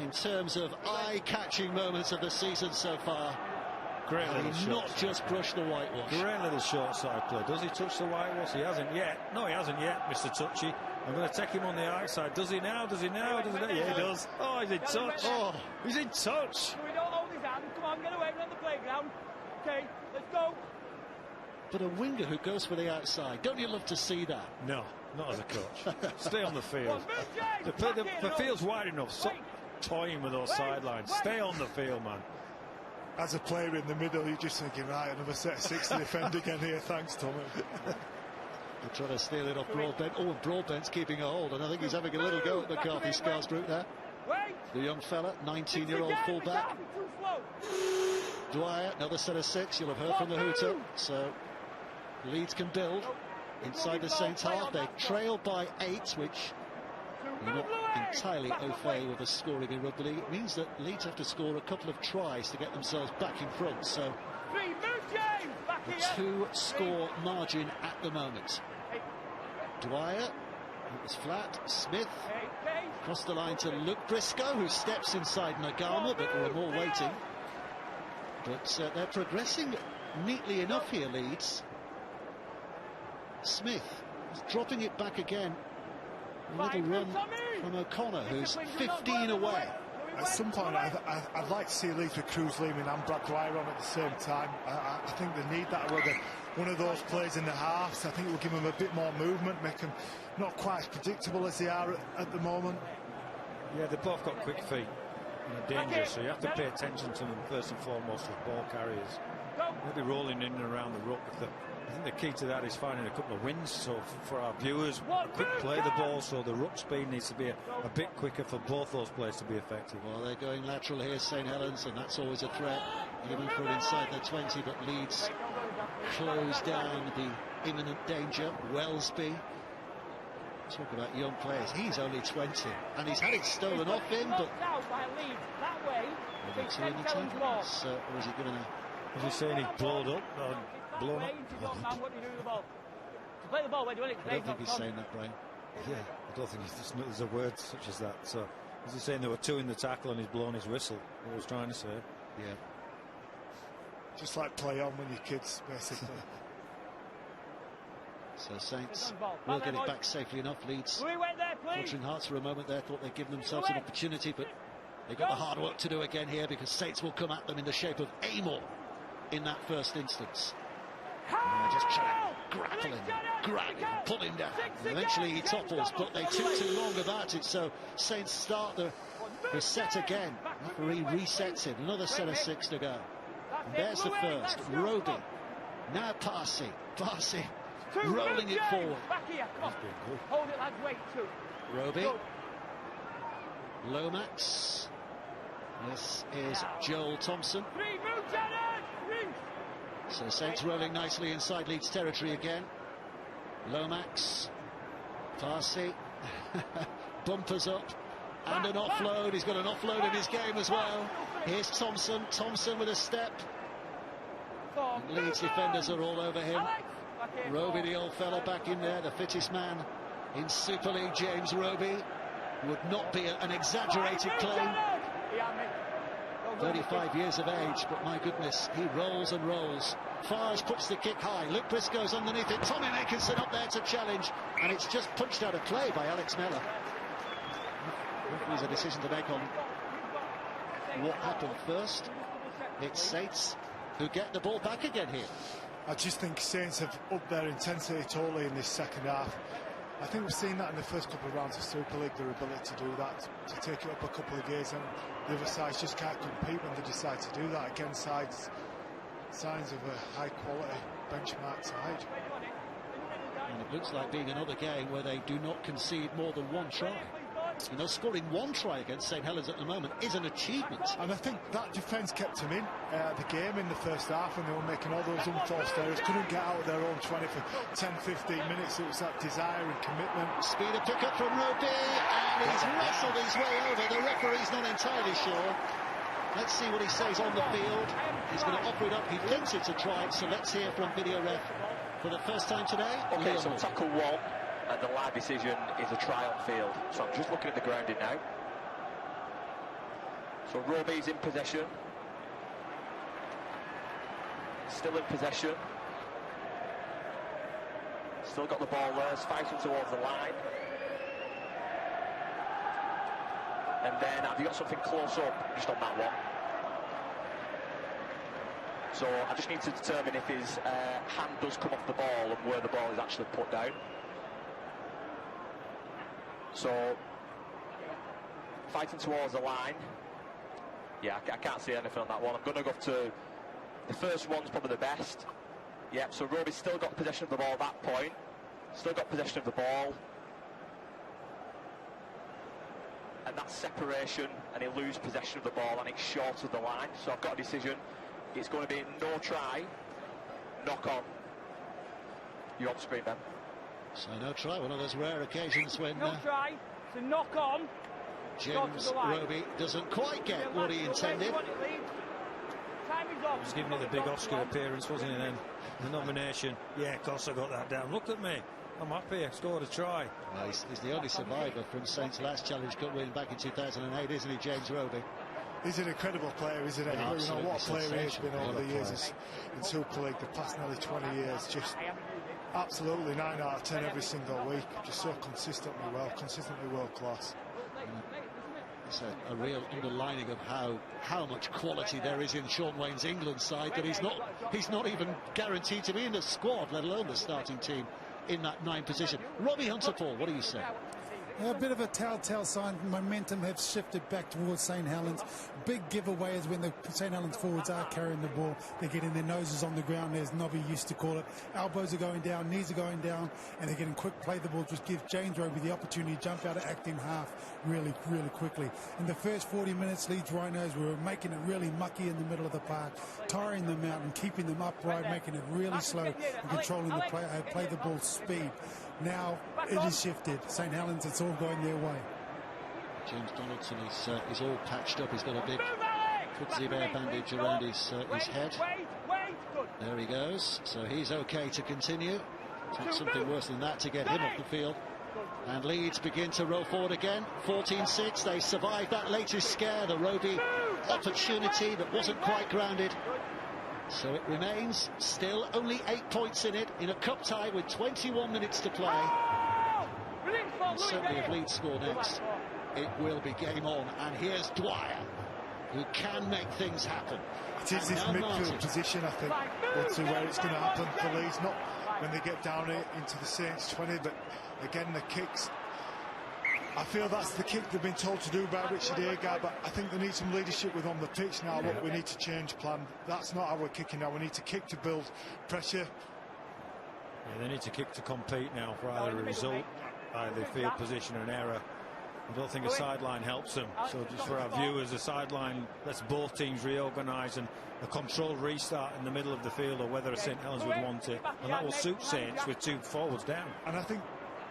Speaker 1: in terms of eye-catching moments of the season so far.
Speaker 3: Great little shot.
Speaker 1: Not just brushed the whitewash.
Speaker 3: Great little short side play. Does he touch the whitewash? He hasn't yet. No, he hasn't yet, Mr. Touchy. I'm going to take him on the outside. Does he now? Does he now? Does he now? Yeah, he does. Oh, he's in touch. Oh, he's in touch.
Speaker 5: We don't hold his hand. Come on, get away. We're on the playground. Okay, let's go.
Speaker 1: But a winger who goes for the outside, don't you love to see that?
Speaker 3: No, not as a coach. Stay on the field. The field's wide enough. Stop toying with those sidelines. Stay on the field, man.
Speaker 2: As a player in the middle, you're just thinking, right, another set of six to defend again here. Thanks, Tommy.
Speaker 1: They're trying to steal it off Broadbent. Oh, and Broadbent's keeping a hold, and I think he's having a little go at McCarthy Scarsbrook there. The young fella, 19-year-old fullback. Dwyer, another set of six. You'll have heard from the hooter. So Leeds can build inside the Saints half. They trail by 8, which you're not entirely au fait with the scoring in rugby league. It means that Leeds have to score a couple of tries to get themselves back in front. So a 2-score margin at the moment. Dwyer, it was flat. Smith across the line to Luke Briscoe, who steps inside Nagama, but there are more waiting. But they're progressing neatly enough here, Leeds. Smith is dropping it back again. A little run from O'Connor, who's 15 away.
Speaker 2: At some point, I'd like to see Leeds with Cruz Leeman and Brad Dwyer on at the same time. I think they need that. One of those players in the halves, I think it will give them a bit more movement, make them not quite as predictable as they are at the moment.
Speaker 3: Yeah, they've both got quick feet and are dangerous, so you have to pay attention to them first and foremost as ball carriers. They'll be rolling in and around the ruck. I think the key to that is finding a couple of wins. So for our viewers, a quick play the ball, so the ruck speed needs to be a bit quicker for both those players to be effective.
Speaker 1: Well, they're going lateral here, St Helens, and that's always a threat, even from inside their 20. But Leeds close down the imminent danger. Wellesby, talk about young players. He's only 20, and he's had it stolen off him. But two in the tackle. Or is he given a?
Speaker 3: Is he saying he's blown up? Blown up?
Speaker 5: Play the ball, we're doing it.
Speaker 1: I don't think he's saying that, Brian.
Speaker 3: Yeah, I don't think there's a word such as that. So is he saying there were 2 in the tackle and he's blown his whistle? What I was trying to say.
Speaker 1: Yeah.
Speaker 2: Just like play on when you're kids, basically.
Speaker 1: So Saints will get it back safely enough. Leeds, watching Hearts for a moment there, thought they'd given themselves an opportunity, but they've got the hard work to do again here, because Saints will come at them in the shape of Amor in that first instance. Just trying to grapple him, grab him, pull him down. And eventually he topples, but they took too long about it, so Saints start the set again. Referee resets it, another set of 6 to go. And there's the first. Roby, now Parsi, rolling it forward.
Speaker 5: Hold it, lads, wait, 2.
Speaker 1: Roby, Lomax. This is Joel Thompson. So Saints rolling nicely inside Leeds territory again. Lomax, Parsi, bumpers up, and an offload. He's got an offload in his game as well. Here's Thompson with a step. And Leeds defenders are all over him. Roby, the old fella, back in there, the fittest man in Super League. James Roby would not be an exaggerated claim. 35 years of age, but my goodness, he rolls and rolls. Farge puts the kick high. Luke Briscoe's underneath it. Tommy Makinson up there to challenge, and it's just punched out of play by Alex Mellor. There's a decision to make on what happened first. It's Saints who get the ball back again here.
Speaker 2: I just think Saints have upped their intensity totally in this second half. I think we've seen that in the first couple of rounds of Super League, their ability to do that, to take it up a couple of gears, and the other sides just can't compete when they decide to do that against signs of a high quality benchmark side.
Speaker 1: And it looks like being another game where they do not concede more than one try. You know, scoring one try against St Helens at the moment is an achievement.
Speaker 2: And I think that defence kept them in the game in the first half when they were making all those unforced errors. Couldn't get out of their own 20 for 10-15 minutes. It was that desire and commitment.
Speaker 1: Speed of pick-up from Roby, and he's wrestled his way over. The referee's not entirely sure. Let's see what he says on the field. He's going to offer it up. He thinks it's a try, so let's hear from video ref for the first time today.
Speaker 8: Okay, so tackle one, and the line decision is a try on field. So I'm just looking at the grounding now. So Roby's in possession. Still in possession. Still got the ball there, it's fighting towards the line. And then, have you got something close up just on that one? So I just need to determine if his hand does come off the ball and where the ball is actually put down. So, fighting towards the line. Yeah, I can't see anything on that one. I'm going to go to the first one's probably the best. Yeah, so Roby's still got possession of the ball at that point. Still got possession of the ball. And that's separation, and he'll lose possession of the ball, and it's short of the line. So I've got a decision. It's going to be no try, knock on. You're on screen, Ben.
Speaker 1: So no try, one of those rare occasions when
Speaker 5: No try, it's a knock on.
Speaker 1: James Roby doesn't quite get what he intended.
Speaker 3: He was giving it the big Oscar appearance, wasn't he, then? The nomination. Yeah, of course I got that down. Look at me. I'm happy I scored a try.
Speaker 1: Well, he's the only survivor from Saints' last Challenge Cup win back in 2008, isn't he, James Roby?
Speaker 2: He's an incredible player, isn't he?
Speaker 1: Yeah,
Speaker 2: you know what a player he has been over the years
Speaker 1: player.
Speaker 2: in Super League, the past nearly 20 years. Just absolutely 9 out of 10 every single week. Just so consistently world class.
Speaker 1: It's a real underlining of how much quality there is in Sean Wayne's England side, that he's not even guaranteed to be in the squad, let alone the starting team in that 9 position. Robbie Hunterford, what do you say?
Speaker 4: A bit of a telltale sign. Momentum has shifted back towards St Helens. Big giveaways when the St Helens forwards are carrying the ball. They're getting their noses on the ground, as Nobby used to call it. Elbows are going down, knees are going down, and they're getting quick play the ball, which gives James Roby the opportunity to jump out of acting half really quickly. In the first 40 minutes, Leeds Rhinos were making it really mucky in the middle of the park, tiring them out and keeping them upright, making it really slow and controlling the play the ball speed. Now it has shifted. St Helens, it's all going their way.
Speaker 1: James Donaldson is all patched up. He's got a big footsie bear bandage around his head. There he goes. So he's okay to continue. Took something worse than that to get him off the field. And Leeds begin to roll forward again. 14-6. They survived that latest scare, the Roby opportunity that wasn't quite grounded. So it remains still only 8 points in it, in a cup tie with 21 minutes to play. And certainly if Leeds score next, it will be game on. And here's Dwyer, who can make things happen.
Speaker 2: It is this midfield position, I think, where it's going to happen for Leeds. Not when they get down into the Saints 20, but again the kicks. I feel that's the kick they've been told to do by Richard Agar, but I think they need some leadership with on the pitch now. Look, we need to change plan. That's not how we're kicking now. We need to kick to build pressure.
Speaker 3: Yeah, they need to kick to compete now for either a result, either field position or an error. I don't think a sideline helps them. So just for our viewers, a sideline lets both teams reorganise and a controlled restart in the middle of the field, or whether St Helens would want it. And that will suit Saints with 2 forwards down.
Speaker 2: And I think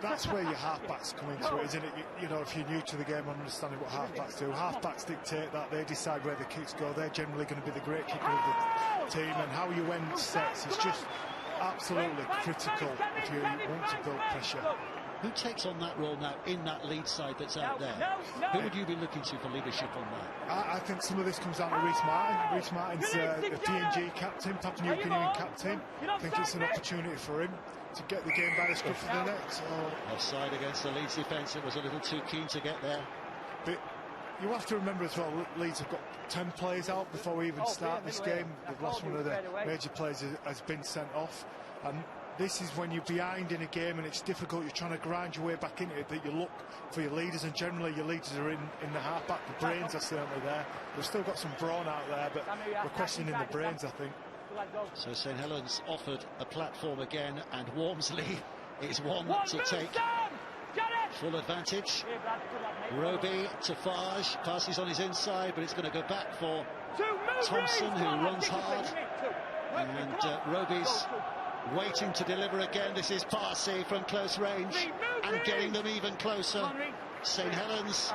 Speaker 2: that's where your halfbacks come into it, isn't it? You know, if you're new to the game and understanding what halfbacks do, halfbacks dictate that. They decide where the kicks go. They're generally going to be the great kicker of the team, and how you end sets is just absolutely critical if you want to build pressure.
Speaker 1: Who takes on that role now in that lead side that's out there? Who would you be looking to for leadership on that?
Speaker 2: I think some of this comes down to Rhys Martin. Rhys Martin's a PNG captain, Papua New Guinean captain. I think it's an opportunity for him to get the game by the scruff of the neck. So
Speaker 1: offside against the Leeds defence. It was a little too keen to get there.
Speaker 2: You have to remember as well, Leeds have got 10 players out before we even start this game. The last one of the major players has been sent off. And this is when you're behind in a game and it's difficult. You're trying to grind your way back into it, that you look for your leaders, and generally your leaders are in the half-back. The brains are certainly there. We've still got some brawn out there, but we're questioning the brains, I think.
Speaker 1: So St Helens offered a platform again, and Walmsley is one to take full advantage. Roby to Farge, passes on his inside, but it's going to go back for Thompson, who runs hard. And Roby's waiting to deliver again. This is Parsi from close range and getting them even closer. St Helens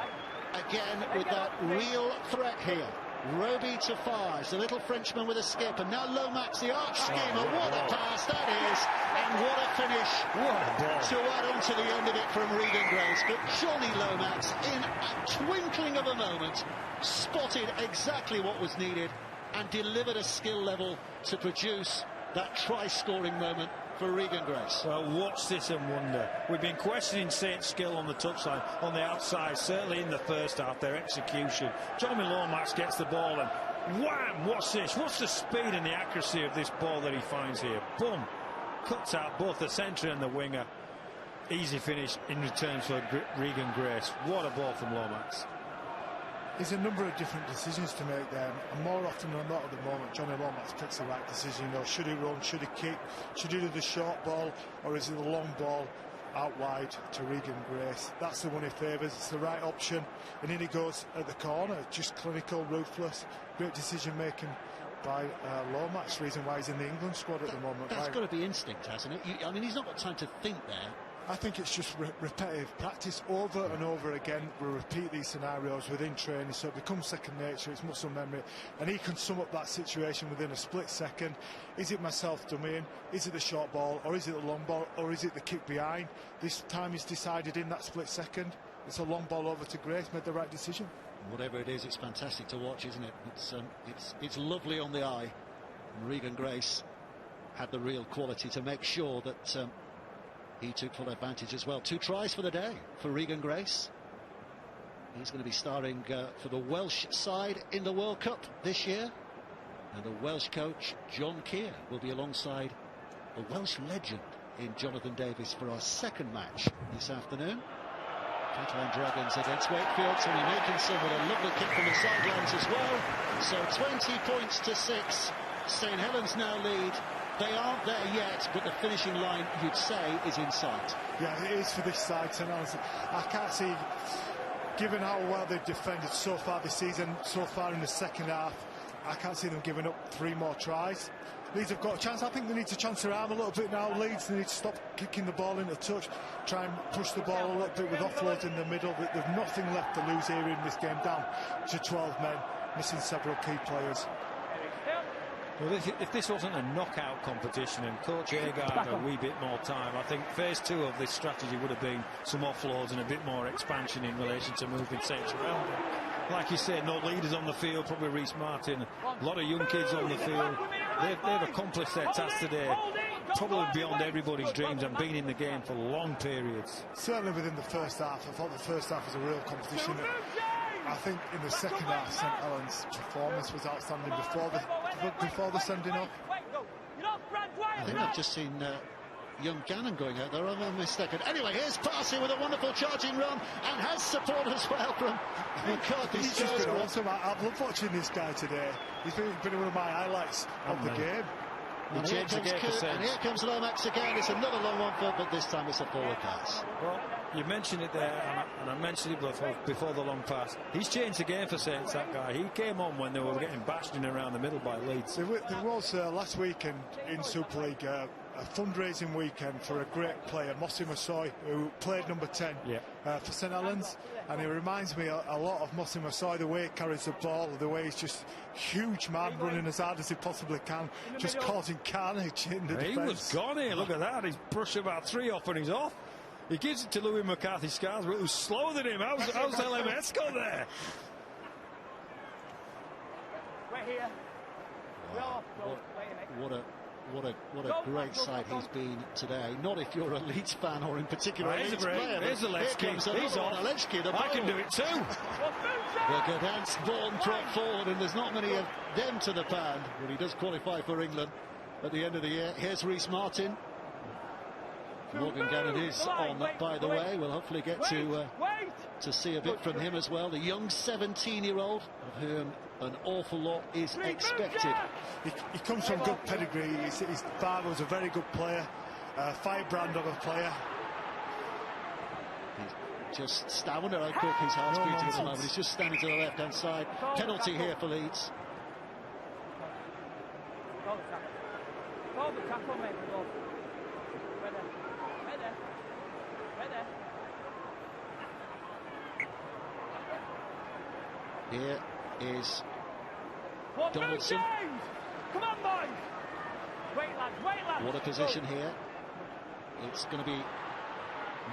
Speaker 1: again with that real threat here. Roby to Farge, the little Frenchman with a skip, and now Lomax, the arch schemer. What a pass that is, and what a finish. To add on to the end of it from Regan Grace. But Johnny Lomax, in a twinkling of a moment, spotted exactly what was needed and delivered a skill level to produce that try-scoring moment for Regan Grace.
Speaker 3: Well, watch this and wonder. We've been questioning Saint's skill on the touchline, on the outside, certainly in the first half, their execution. Johnny Lomax gets the ball and wham, watch this. What's the speed and the accuracy of this ball that he finds here? Boom, cuts out both the centre and the winger. Easy finish in return for Regan Grace. What a ball from Lomax.
Speaker 2: There's a number of different decisions to make there, and more often than not at the moment, Johnny Lomax picks the right decision. You know, should he run, should he kick, should he do the short ball, or is it the long ball out wide to Regan Grace? That's the one he favours. It's the right option, and in he goes at the corner, just clinical, ruthless, great decision making by Lomax. Reason why he's in the England squad at the moment.
Speaker 1: That's got to be instinct, hasn't it? I mean, he's not got time to think there.
Speaker 2: I think it's just repetitive practice over and over again. We repeat these scenarios within training, so it becomes second nature. It's muscle memory, and he can sum up that situation within a split second. Is it myself dummying? Is it the short ball, or is it the long ball, or is it the kick behind? This time he's decided in that split second. It's a long ball over to Grace, made the right decision.
Speaker 1: Whatever it is, it's fantastic to watch, isn't it? It's lovely on the eye. And Regan Grace had the real quality to make sure that he took full advantage as well. 2 tries for the day for Regan Grace. He's going to be starring for the Welsh side in the World Cup this year. And the Welsh coach, John Keir, will be alongside the Welsh legend in Jonathan Davies for our second match this afternoon. Catalan Dragons against Wakefield. Tony Makinson with a lovely kick from the sidelines as well. So 20 points to 6. St Helens now lead. They aren't there yet, but the finishing line, you'd say, is in sight.
Speaker 2: Yeah, it is for this side, St Helens. I can't see, given how well they've defended so far this season, so far in the second half, I can't see them giving up 3 more tries. Leeds have got a chance. I think they need to chance their arm a little bit now. Leeds, they need to stop kicking the ball into touch, try and push the ball a little bit with offloads in the middle. They've nothing left to lose here in this game, down to 12 men, missing several key players.
Speaker 3: Well, if this wasn't a knockout competition and Coach Agard had a wee bit more time, I think phase 2 of this strategy would have been some offloads and a bit more expansion in relation to moving Saints around. Like you said, no leaders on the field, probably Reece Martin, a lot of young kids on the field. They've accomplished their task today, probably beyond everybody's dreams, and been in the game for long periods.
Speaker 2: Certainly within the first half, I thought the first half was a real competition. I think in the second half, St Helens' performance was outstanding before the sending off.
Speaker 1: I think I've just seen young Gannon going out there, I'm mistaken. Anyway, here's Parsi with a wonderful charging run and has support as well from McCarthy.
Speaker 2: He's just been awesome. I've loved watching this guy today. He's been one of my highlights of the game.
Speaker 1: And here comes Lomax again. It's another long one, but this time it's a forward pass.
Speaker 3: Well, you mentioned it there, and I mentioned it before the long pass. He's changed the game for Saints, that guy. He came on when they were getting bashed in around the middle by Leeds.
Speaker 2: There was last weekend in Super League a fundraising weekend for a great player, Mossy Massoy, who played number 10 for St Helens, and it reminds me a lot of Mossy Massoy, the way he carries the ball, the way he's just huge man running as hard as he possibly can, just causing carnage in the defence.
Speaker 3: He was gone here, look at that. He's brushed about 3 off and he's off. He gives it to Louis McCarthy-Scarswell, who's slower than him. How's LMS got there?
Speaker 5: We're here.
Speaker 1: Wow. What what a great sight he's been today. Not if you're a Leeds fan or in particular a Leeds player.
Speaker 3: Here's the ledge kick. He's on. I can do it too.
Speaker 1: The Gdansk born prop forward, and there's not many of them to the pound. But he does qualify for England at the end of the year. Here's Reece Martin. Morgan Gannon is on, by the way. We'll hopefully get to see a bit from him as well. The young 17-year-old, of whom an awful lot is expected.
Speaker 2: He comes from good pedigree. His father was a very good player, firebrand of a player.
Speaker 1: He's just astounded. I quick his heart's beating at the moment. He's just standing to the left-hand side. Penalty here for Leeds. Here is Donaldson.
Speaker 5: Come on, boys! Wait, lads.
Speaker 1: What a position here. It's going to be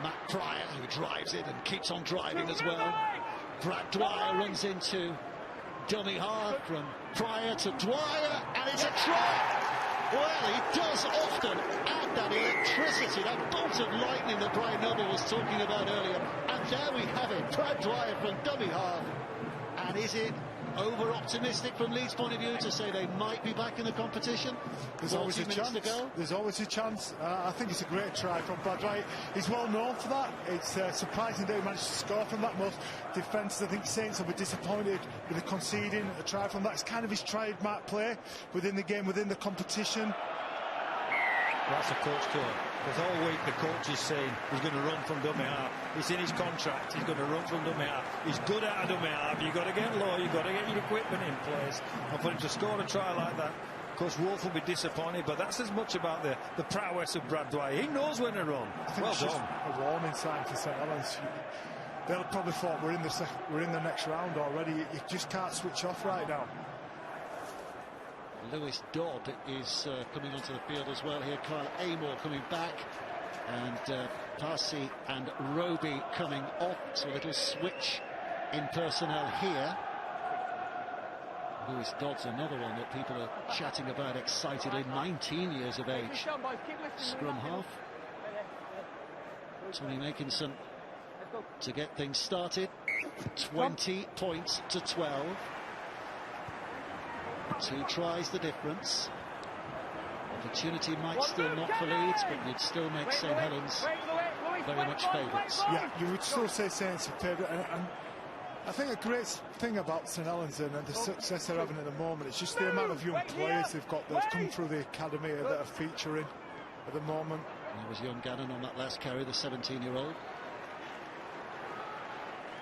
Speaker 1: Matt Pryor who drives it and keeps on driving as well. Brad Dwyer runs into dummy half, from Pryor to Dwyer, and it's a try. Well, he does often add that electricity, that bolt of lightning that Brian Noble was talking about earlier. And there we have it, Brad Dwyer from dummy half. And is it over-optimistic from Leeds' point of view to say they might be back in the competition?
Speaker 2: There's always a chance to go. There's always a chance. I think it's a great try from Brad Dwyer. He's well known for that. It's surprising that he managed to score from that. Most defences, I think Saints will be disappointed with the conceding a try from that. It's kind of his trademark play within the game, within the competition.
Speaker 3: That's a coach killer. Because all week the coach is saying he's going to run from dummy half. It's in his contract. He's going to run from dummy half. He's good at a dummy half. You've got to get low. You've got to get your equipment in place. And for him to score a try like that, Coach Wolf will be disappointed. But that's as much about the prowess of Brad Dwyer. He knows when to run.
Speaker 2: I think it's just a warning sign for St Helens. They'll probably thought we're in the next round already. You just can't switch off right now.
Speaker 1: Lewis Dodd is coming onto the field as well here. Kyle Amor coming back, and Parsi and Roby coming off. So a little switch in personnel here. Lewis Dodd's another one that people are chatting about excitedly. 19 years of age. Scrum half. Tony Makinson to get things started. 20 points to 12. 2 tries the difference. Opportunity might still not for Leeds, but would still make St Helens very much favourites.
Speaker 2: Yeah, you would still say Saints are favourite, and I think a great thing about St Helens and the success they're having at the moment, it's just the amount of young players they've got that come through the academy that are featuring at the moment.
Speaker 1: There was young Gannon on that last carry, the 17-year-old.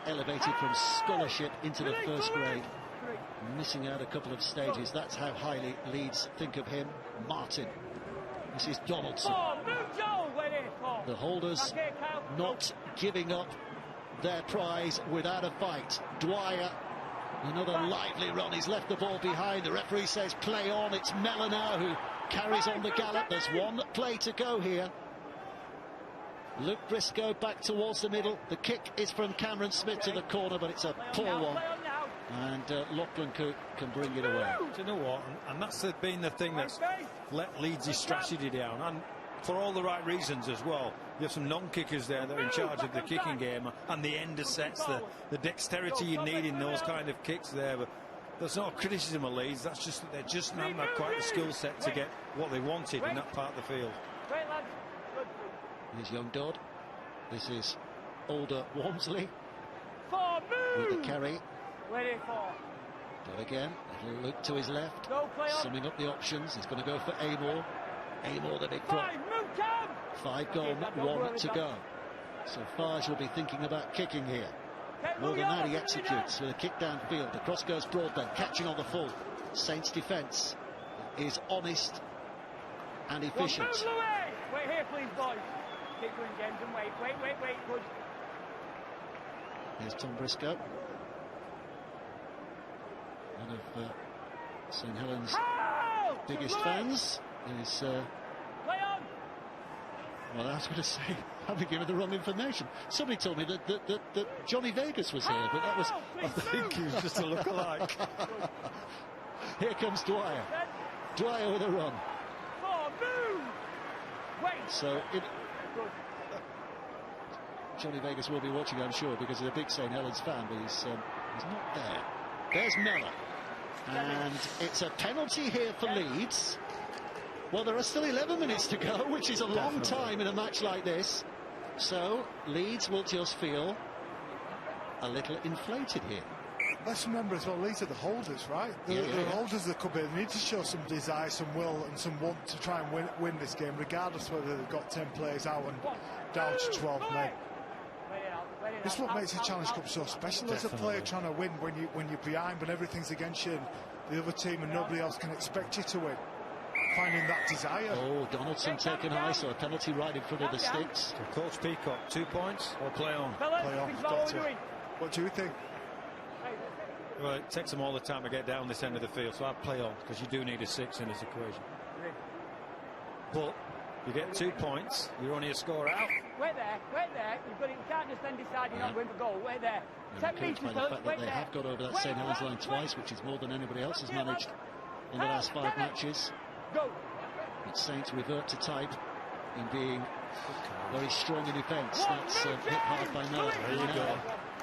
Speaker 1: Elevated from scholarship into the first grade. Missing out a couple of stages. That's how highly Leeds think of him. Martin. This is Donaldson. The holders not giving up their prize without a fight. Dwyer, another lively run. He's left the ball behind. The referee says play on. It's Mellor now who carries on the gallop. There's one play to go here. Luke Briscoe back towards the middle. The kick is from Cameron Smith to the corner, but it's a poor one. And Lachlan Cook can bring it away.
Speaker 3: Do you know what? And that's been the thing that's let Leeds' strategy down. And for all the right reasons as well. You have some non-kickers there that are in charge of the kicking game. And the ender sets, the dexterity you need in those kind of kicks there. But there's no criticism of Leeds. That's just that they just haven't had quite the skill set to get what they wanted in that part of the field.
Speaker 1: Here's young Dodd. This is older Walmsley with the carry. Dodd again, little look to his left, summing up the options. He's going to go for Amor. Amor, the big prop. 5 gone, 1 to go. So Farge will be thinking about kicking here. More than that, he executes with a kick downfield. The cross goes Broadbent, catching on the full. Saints' defence is honest and efficient.
Speaker 5: Wait here, please, boys. Keep going, James, and wait. Good.
Speaker 1: Here's Tom Briscoe. One of St Helens' biggest fans is, well, I was going to say, I've been given the wrong information. Somebody told me that Johnny Vegas was here, but that was,
Speaker 3: I think he was just a look-alike.
Speaker 1: Here comes Dwyer. Dwyer with a run. So Johnny Vegas will be watching, I'm sure, because he's a big St Helens fan, but he's not there. There's Mellor. And it's a penalty here for Leeds. Well, there are still 11 minutes to go, which is a long time in a match like this. So Leeds will just feel a little inflated here.
Speaker 2: Let's remember as well, Leeds are the holders, right? The holders of the cup. They need to show some desire, some will and some want to try and win this game, regardless whether they've got 10 players out and down to 12 men. This is what makes the Challenge Cup so special. As a player trying to win when you're behind, when everything's against you, and the other team and nobody else can expect you to win. Finding that desire.
Speaker 1: Oh, Donaldson taken high, so a penalty right in front of the sticks.
Speaker 3: So Coach Peacock, 2 points or play on?
Speaker 2: Play on, doctor. What do you think?
Speaker 3: Well, it takes them all the time to get down this end of the field, so I'd play on, because you do need a 6 in this equation. But you get 2 points, you're only a score out.
Speaker 5: Wait there. You can't just then decide you're not going for goal. Wait there. 10 metres,
Speaker 1: by the fact that they have got over that St Helens line twice, which is more than anybody else has managed in the last 5 matches.
Speaker 5: Go.
Speaker 1: But Saints revert to type in being very strong in defence. That's hit hard by Mellor.
Speaker 3: There you go.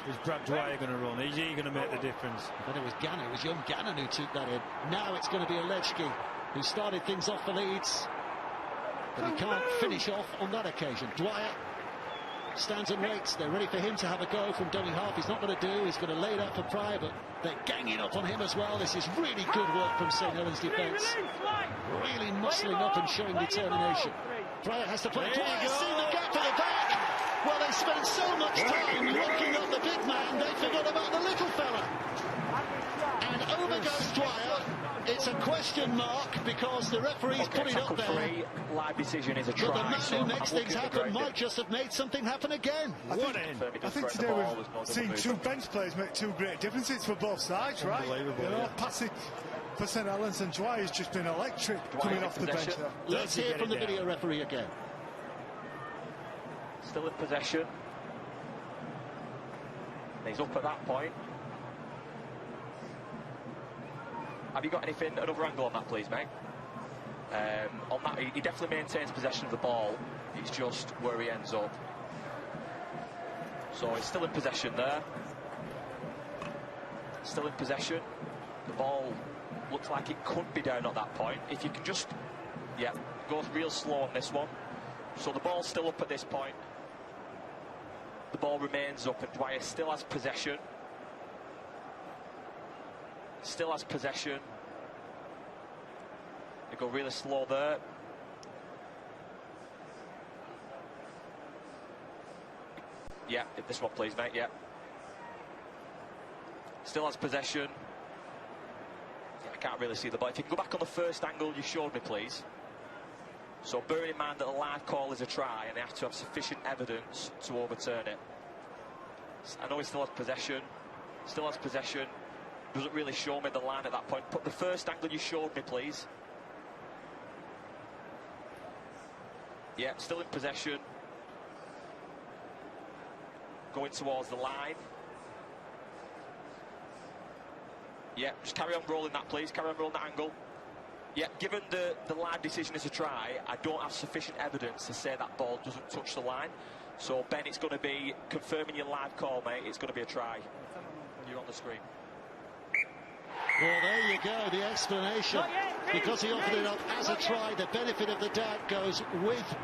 Speaker 3: Is Brad Dwyer going to run? Is he going to make the difference?
Speaker 1: But it was Gannon, it was young Gannon who took that in. Now it's going to be Alechki who started things off for Leeds. But he can't finish off on that occasion. Dwyer stands and waits. They're ready for him to have a go from dummy half. He's not going to do. He's going to lay it up for Pryor, but they're ganging up on him as well. This is really good work from St Helens defence. Really muscling up and showing determination. Pryor has to play. Dwyer seen the gap at the back. Well, they spent so much time locking up the big man, they forgot about the little fella. And over goes Dwyer. It's a question mark because the referee's put it up there.
Speaker 8: Live decision is a try.
Speaker 1: But the man who makes things happen might just have made something happen again.
Speaker 2: I think today we've seen 2 bench players make 2 great differences for both sides, right?
Speaker 3: Unbelievable.
Speaker 2: You know, passing for St Helens, and Dwyer's just been electric coming off the bench there.
Speaker 1: Let's hear from the video referee again.
Speaker 8: Still in possession. He's up at that point. Have you got anything, another angle on that, please, mate? On that, he definitely maintains possession of the ball. It's just where he ends up. So he's still in possession there. Still in possession. The ball looks like it could be down at that point. If you can just, go real slow on this one. So the ball's still up at this point. The ball remains up and Dwyer still has possession. Still has possession. They go really slow there. Yeah, this one please, mate, yeah. Still has possession. I can't really see the ball. If you can go back on the first angle you showed me, please. So bearing in mind that the live call is a try and they have to have sufficient evidence to overturn it. I know he still has possession. Still has possession. Doesn't really show me the line at that point. Put the first angle you showed me, please. Yeah, still in possession. Going towards the line. Yeah, just carry on rolling that, please. Carry on rolling that angle. Yeah, given the live decision is a try, I don't have sufficient evidence to say that ball doesn't touch the line. So, Ben, it's going to be confirming your live call, mate. It's going to be a try. You're on the screen.
Speaker 1: Well, there you go, the explanation. Because he offered it up as a try, the benefit of the doubt goes with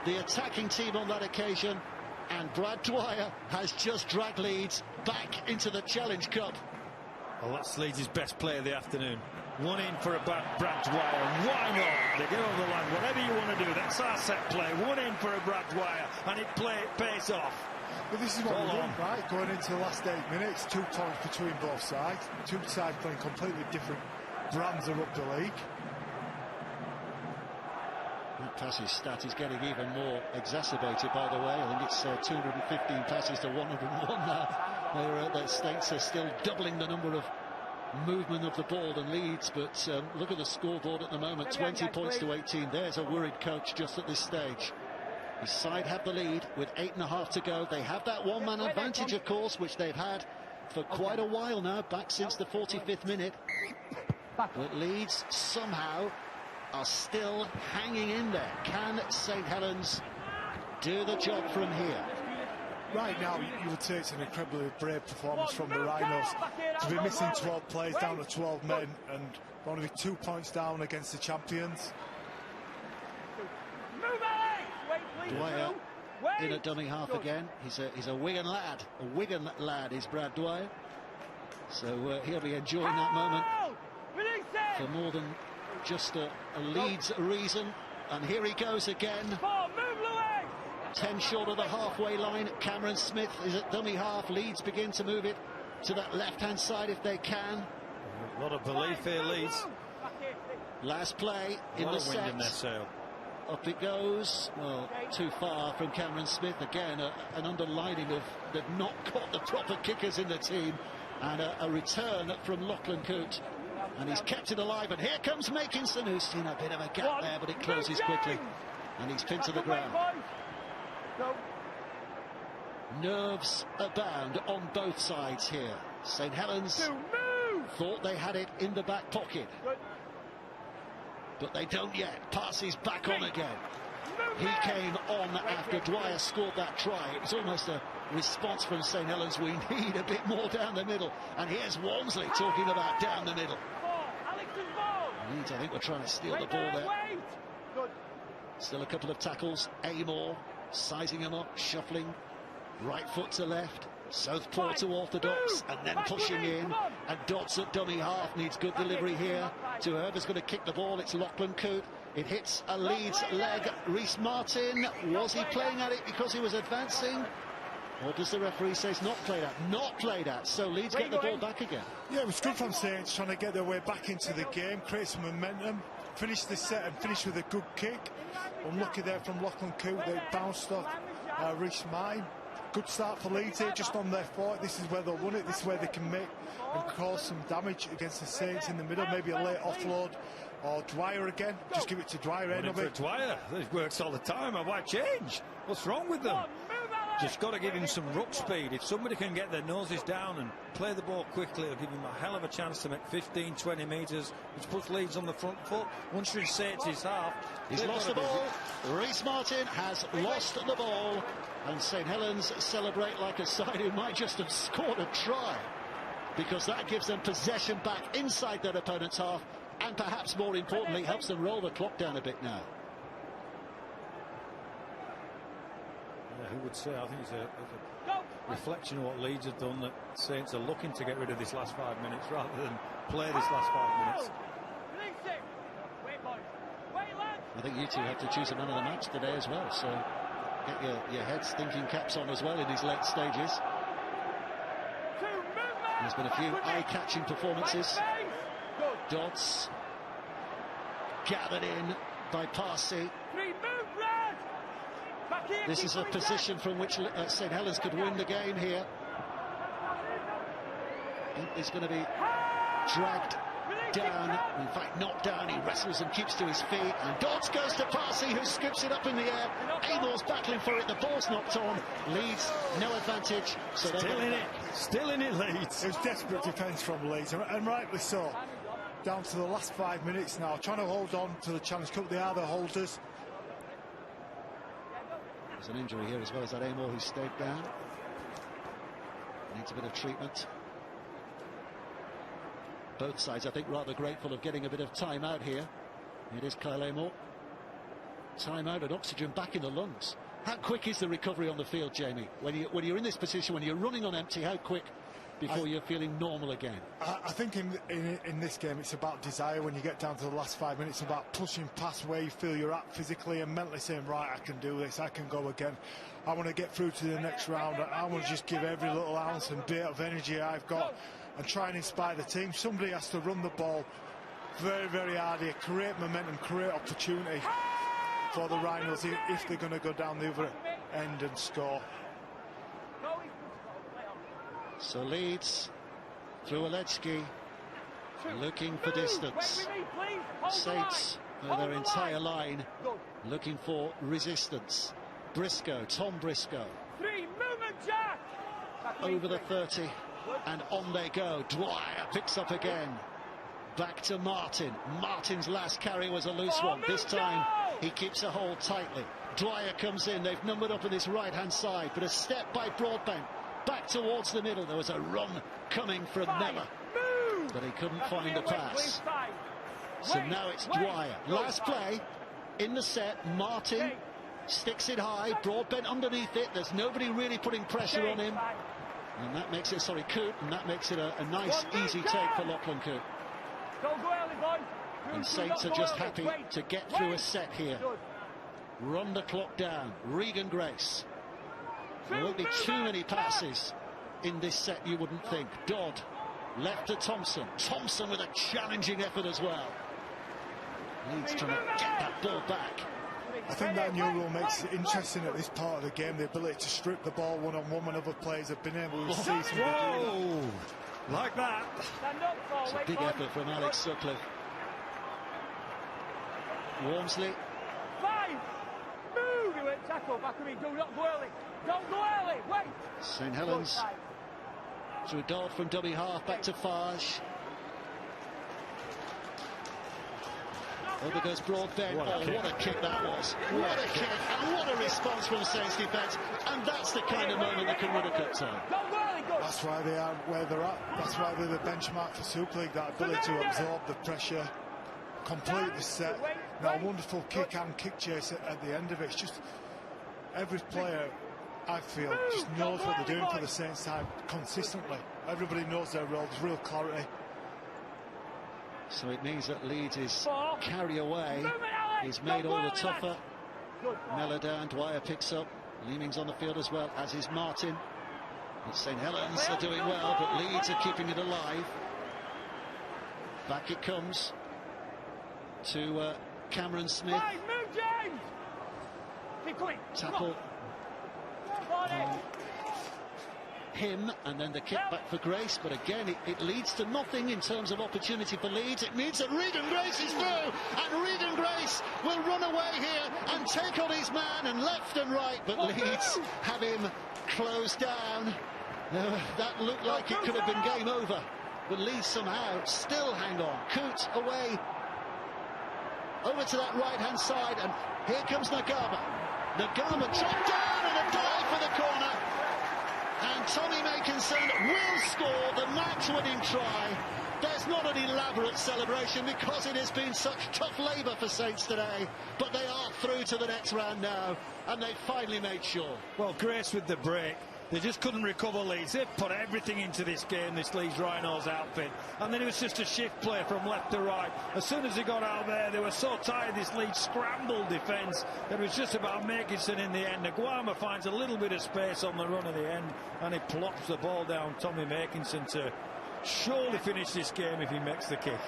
Speaker 1: the attacking team on that occasion. And Brad Dwyer has just dragged Leeds back into the Challenge Cup.
Speaker 3: Well, that's Leeds' best play of the afternoon. One in for a Brad Dwyer. Why not? They get over the line. Whatever you want to do, that's our set play. One in for a Brad Dwyer, and it pays off.
Speaker 2: But this is what we want, right? Going into the last 8 minutes, 2 points between both sides. 2 sides playing completely different brands of up the league.
Speaker 1: That passing stat is getting even more exacerbated, by the way. I think it's 215 passes to 101 now. The Saints are still doubling the number of movement of the ball than Leeds, but look at the scoreboard at the moment, 20 points to 18. There's a worried coach just at this stage. His side have the lead with 8.5 to go. They have that one-man advantage, of course, which they've had for quite a while now, back since the 45th minute. But Leeds somehow are still hanging in there. Can St Helens do the job from here?
Speaker 2: Right now, you would say it's an incredibly brave performance from the Rhinos to be missing 12 players down to 12 men and only 2 points down against the champions.
Speaker 1: Dwyer in a dummy half again. He's a Wigan lad. A Wigan lad is Brad Dwyer. So he'll be enjoying that moment for more than just a Leeds reason. And here he goes again. 10 short of the halfway line. Cameron Smith is at dummy half. Leeds begin to move it to that left-hand side if they can.
Speaker 3: A lot of belief here, Leeds.
Speaker 1: Last play in the set.
Speaker 3: In their sail.
Speaker 1: Up it goes. Well, too far from Cameron Smith. Again, an underlining of they've not got the proper kickers in the team. And a return from Lachlan Coote. And he's kept it alive. And here comes Makinson, who's seen a bit of a gap there, but it closes quickly. And he's pinned to the ground. Nerves abound on both sides here. St Helens thought they had it in the back pocket. But they don't yet. Parse's back on again. He came on after Dwyer scored that try. It was almost a response from St Helens. We need a bit more down the middle. And here's Walmsley talking about down the middle. Leeds, I think, we're trying to steal the ball there. Still a couple of tackles. Amor sizing him up, shuffling. Right foot to left. Southpaw to orthodox, and then pushing in. And Dodds at dummy half needs good delivery here to whoever's going to kick the ball. It's Lachlan Coote. It hits a Leeds leg. Reece Martin, was he playing at it because he was advancing? Or does the referee say it's not played at? Not played at. So Leeds get the ball back again.
Speaker 2: Yeah, it was good from Saints trying to get their way back into the game, create some momentum, finish the set and finish with a good kick. Unlucky there from Lachlan Coote. They bounced off Reece Martin. Good start for Leeds here, just on their foot. This is where they'll win it. This is where they can make and cause some damage against the Saints in the middle. Maybe a late offload or Dwyer again. Just give it to Dwyer. End of it.
Speaker 3: Dwyer. It works all the time. Why change? What's wrong with them? Just got to give him some ruck speed. If somebody can get their noses down and play the ball quickly, it'll give him a hell of a chance to make 15, 20 metres, which puts Leeds on the front foot. Once you're in Saints' half,
Speaker 1: he's lost the ball. Reece Martin has lost the ball. And St Helens celebrate like a side who might just have scored a try, because that gives them possession back inside their opponent's half, and perhaps more importantly helps them roll the clock down a bit now.
Speaker 3: Yeah, who would say? I think it's a reflection of what Leeds have done, that Saints are looking to get rid of this last 5 minutes rather than play this last 5 minutes.
Speaker 1: I think you two have to choose a man of the match today as well, so get your heads thinking caps on as well in these late stages. There's been a few eye-catching performances. Dodds gathered in by Parse. This is a position from which St Helens could win the game here. He's going to be dragged down, in fact knocked down. He wrestles and keeps to his feet, and Dodds goes to Parse, who scoops it up in the air. Amor's battling for it, the ball's knocked on. Leeds no advantage, so
Speaker 3: still in it Leeds.
Speaker 2: It was desperate defence from Leeds, and rightly so. Down to the last 5 minutes now, trying to hold on to the Challenge Cup. They are the holders.
Speaker 1: There's an injury here as well as that Amor who stayed down. Needs a bit of treatment. Both sides, I think, rather grateful of getting a bit of time out here. It is Kyle Amor. Time out and oxygen back in the lungs. How quick is the recovery on the field, Jamie? When you're in this position, when you're running on empty, how quick before you're feeling normal again?
Speaker 2: I think in this game it's about desire. When you get down to the last 5 minutes, it's about pushing past where you feel you're at physically and mentally, saying, right, I can do this, I can go again, I want to get through to the next round, I want to just give every little ounce and bit of energy I've got and try and inspire the team. Somebody has to run the ball very, very hard here, create momentum, create opportunity for the Rhinos if they're going to go down the other end and score.
Speaker 1: So Leeds through Aletsky, looking for distance. Saints, their entire line, looking for resistance. Briscoe, Tom Briscoe, over the 30, and on they go. Dwyer picks up again. Back to Martin. Martin's last carry was a loose one. This time he keeps a hold tightly. Dwyer comes in. They've numbered up on this right-hand side, but a step by Broadbent. Back towards the middle. There was a run coming from Miller, but he couldn't find the pass. So now it's Dwyer. Last play in the set. Martin sticks it high. Broadbent underneath it. There's nobody really putting pressure on him. And that makes it, Coote, and that makes it a nice, easy take for Lachlan Coote. And Saints are just happy to get through a set here. Run the clock down. Regan Grace. There won't be too many passes in this set, you wouldn't think. Dodd left to Thompson. Thompson with a challenging effort as well. Leeds trying to get that ball back.
Speaker 2: I think that new rule makes it interesting at this part of the game, the ability to strip the ball one-on-one when other players have been able to see somebody do that.
Speaker 3: Like that.
Speaker 1: It's a big effort from Alex Sutcliffe. Wormsley.
Speaker 5: Move! You went tackle, back of me, do not go early. Don't go early, wait!
Speaker 1: St Helens through Dodd from dummy half, back to Farge. Over goes Broadbent. What a kick that was. What a kick, and what a response from Saints defence. And that's the kind of moment that can win a cup tie.
Speaker 2: That's why they are where they're at. That's why they're the benchmark for Super League, that ability to absorb the pressure, complete the set. Now, a wonderful kick and kick chase at the end of it. It's just every player, I feel, just knows what they're doing for the Saints side consistently. Everybody knows their role. There's real clarity.
Speaker 1: So it means that Leeds is carry away. He's made all the tougher. Mellor down, Dwyer picks up. Leeming's on the field as well, as is Martin. And St Helens are doing well, but Leeds are keeping it alive. Back it comes to Cameron Smith. Tackle him, and then the kick back for Grace, but again it leads to nothing in terms of opportunity for Leeds. It means that Regan Grace is through, and Regan Grace will run away here and take on his man, and left and right, but Leeds have him closed down. That looked like it could have been game over, but Leeds somehow still hang on. Coote away over to that right hand side, and here comes Nagama. Nagama chopped down, and a dive for the corner. And Tommy Makinson will score the match-winning try. There's not an elaborate celebration because it has been such tough labour for Saints today, but they are through to the next round now, and they finally made sure.
Speaker 3: Well, Grace with the break. They just couldn't recover Leeds. They've put everything into this game, this Leeds Rhinos outfit. And then it was just a shift play from left to right. As soon as he got out there, they were so tired, this Leeds scrambled defence, that it was just about Makinson in the end. Naguama finds a little bit of space on the run at the end, and he plops the ball down Tommy Makinson to surely finish this game if he makes the kick.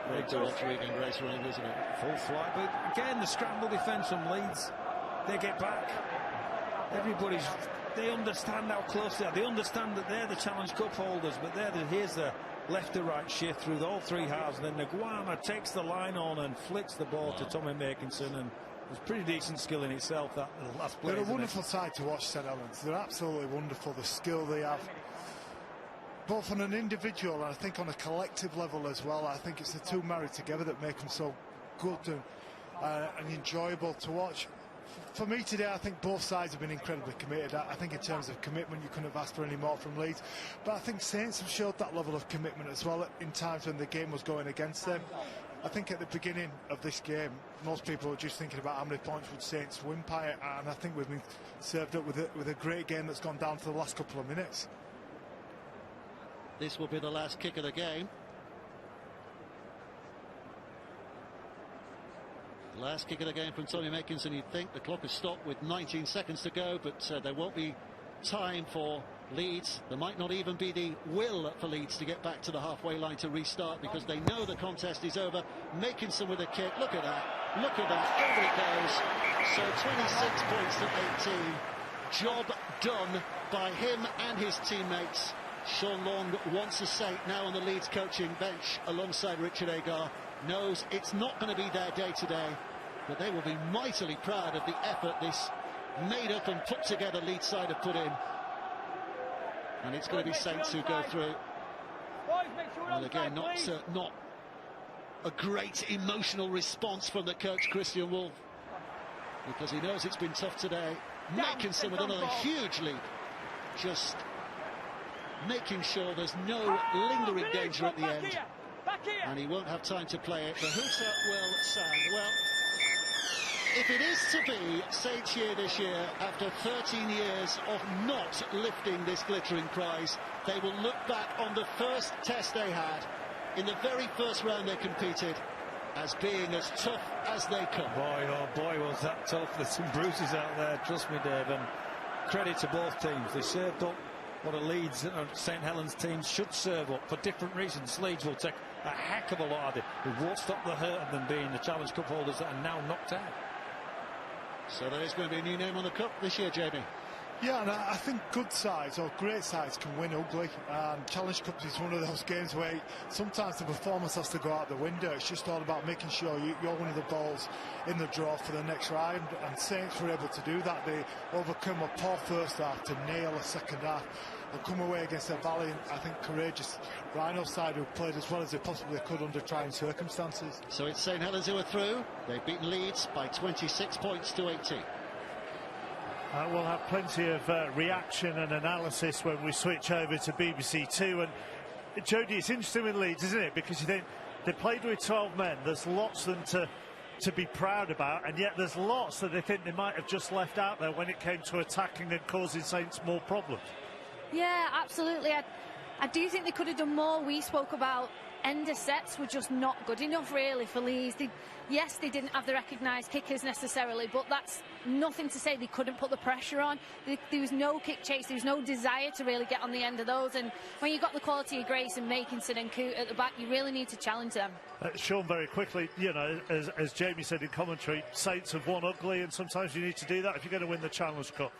Speaker 1: Great to watch Regan Grace running, isn't it?
Speaker 3: Full flight, but again, the scramble defence from Leeds. They get back. They understand how close they are. They understand that they're the Challenge Cup holders, but here's the left to right shift through all three halves, and then Naguama takes the line on and flicks the ball to Tommy Makinson, and it's pretty decent skill in itself, that last play.
Speaker 2: They're a wonderful side to watch, St Helens. They're absolutely wonderful, the skill they have, both on an individual and I think on a collective level as well. I think it's the two married together that make them so good and enjoyable to watch. For me today, I think both sides have been incredibly committed. I think in terms of commitment, you couldn't have asked for any more from Leeds. But I think Saints have showed that level of commitment as well in times when the game was going against them. I think at the beginning of this game, most people were just thinking about how many points would Saints win by it, and I think we've been served up with a great game that's gone down to the last couple of minutes.
Speaker 1: This will be the last kick of the game. Last kick of the game from Tommy Makinson. You'd think the clock has stopped with 19 seconds to go, but there won't be time for Leeds. There might not even be the will for Leeds to get back to the halfway line to restart, because they know the contest is over. Makinson with a kick. Look at that. Look at that. Over it goes. So 26 points to 18. Job done by him and his teammates. Sean Long, once a Saint, now on the Leeds coaching bench alongside Richard Agar, knows it's not going to be their day today, but they will be mightily proud of the effort this made up and put together Leeds side have put in. And it's going to be Saints who go through.
Speaker 5: Boys, make sure we're
Speaker 1: Well,
Speaker 5: on
Speaker 1: again, not a great emotional response from the coach, Christian Wolf, because he knows it's been tough today. Making some with another huge leap. Just making sure there's no lingering danger at the end. And he won't have time to play it. The hooter will sound. Well, if it is to be Saints' year this year, after 13 years of not lifting this glittering prize, they will look back on the first test they had, in the very first round they competed, as being as tough as they come.
Speaker 3: Boy, oh boy, was that tough. There's some bruises out there, trust me, Dave, and credit to both teams. They served up what a Leeds and St Helens teams should serve up for different reasons. Leeds will take a heck of a lot of it. It won't stop the hurt of them being the Challenge Cup holders that are now knocked out.
Speaker 1: So there is going to be a new name on the cup this year, Jamie.
Speaker 2: Yeah, and I think good sides or great sides can win ugly. Challenge Cups is one of those games where sometimes the performance has to go out the window. It's just all about making sure you're one of the balls in the draw for the next round. And Saints were able to do that. They overcome a poor first half to nail a second half and come away against a valiant, I think, courageous Rhino side who played as well as they possibly could under trying circumstances.
Speaker 1: So it's St Helens who are through. They've beaten Leeds by 26 points to 18.
Speaker 7: We'll have plenty of reaction and analysis when we switch over to BBC Two. And Jody, it's interesting with Leeds, isn't it? Because you think they played with 12 men. There's lots of them to be proud about, and yet there's lots that they think they might have just left out there when it came to attacking and causing Saints more problems.
Speaker 9: Yeah, absolutely. I do think they could have done more. We spoke about end of sets were just not good enough, really, for Leeds. Yes, they didn't have the recognised kickers necessarily, but that's nothing to say they couldn't put the pressure on. There was no kick chase, there was no desire to really get on the end of those, and when you've got the quality of Grace and Makinson and Coote at the back, you really need to challenge them.
Speaker 7: Sean, very quickly, you know, as Jamie said in commentary, Saints have won ugly, and sometimes you need to do that if you're going to win the Challenge Cup.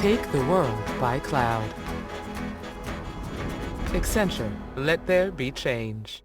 Speaker 10: Take the world by cloud. Accenture. Let there be change.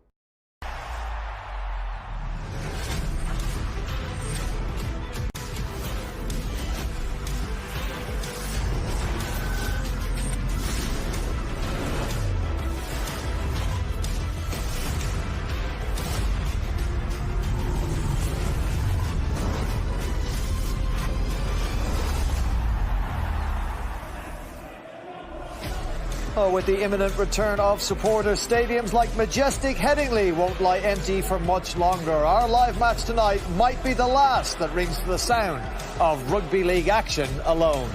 Speaker 11: With the imminent return of supporters, stadiums like majestic Headingley won't lie empty for much longer. Our live match tonight might be the last that rings to the sound of rugby league action alone.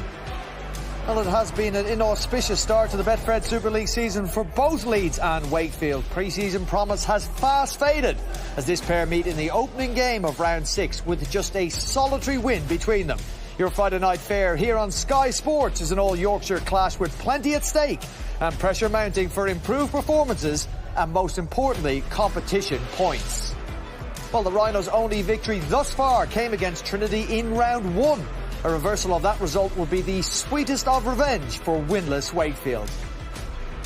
Speaker 11: Well, it has been an inauspicious start to the Betfred Super League season for both Leeds and Wakefield. Pre-season promise has fast faded as this pair meet in the opening game of round 6 with just a solitary win between them. Your Friday night fare here on Sky Sports is an all-Yorkshire clash with plenty at stake and pressure mounting for improved performances and, most importantly, competition points. Well, the Rhinos' only victory thus far came against Trinity in round 1. A reversal of that result will be the sweetest of revenge for winless Wakefield.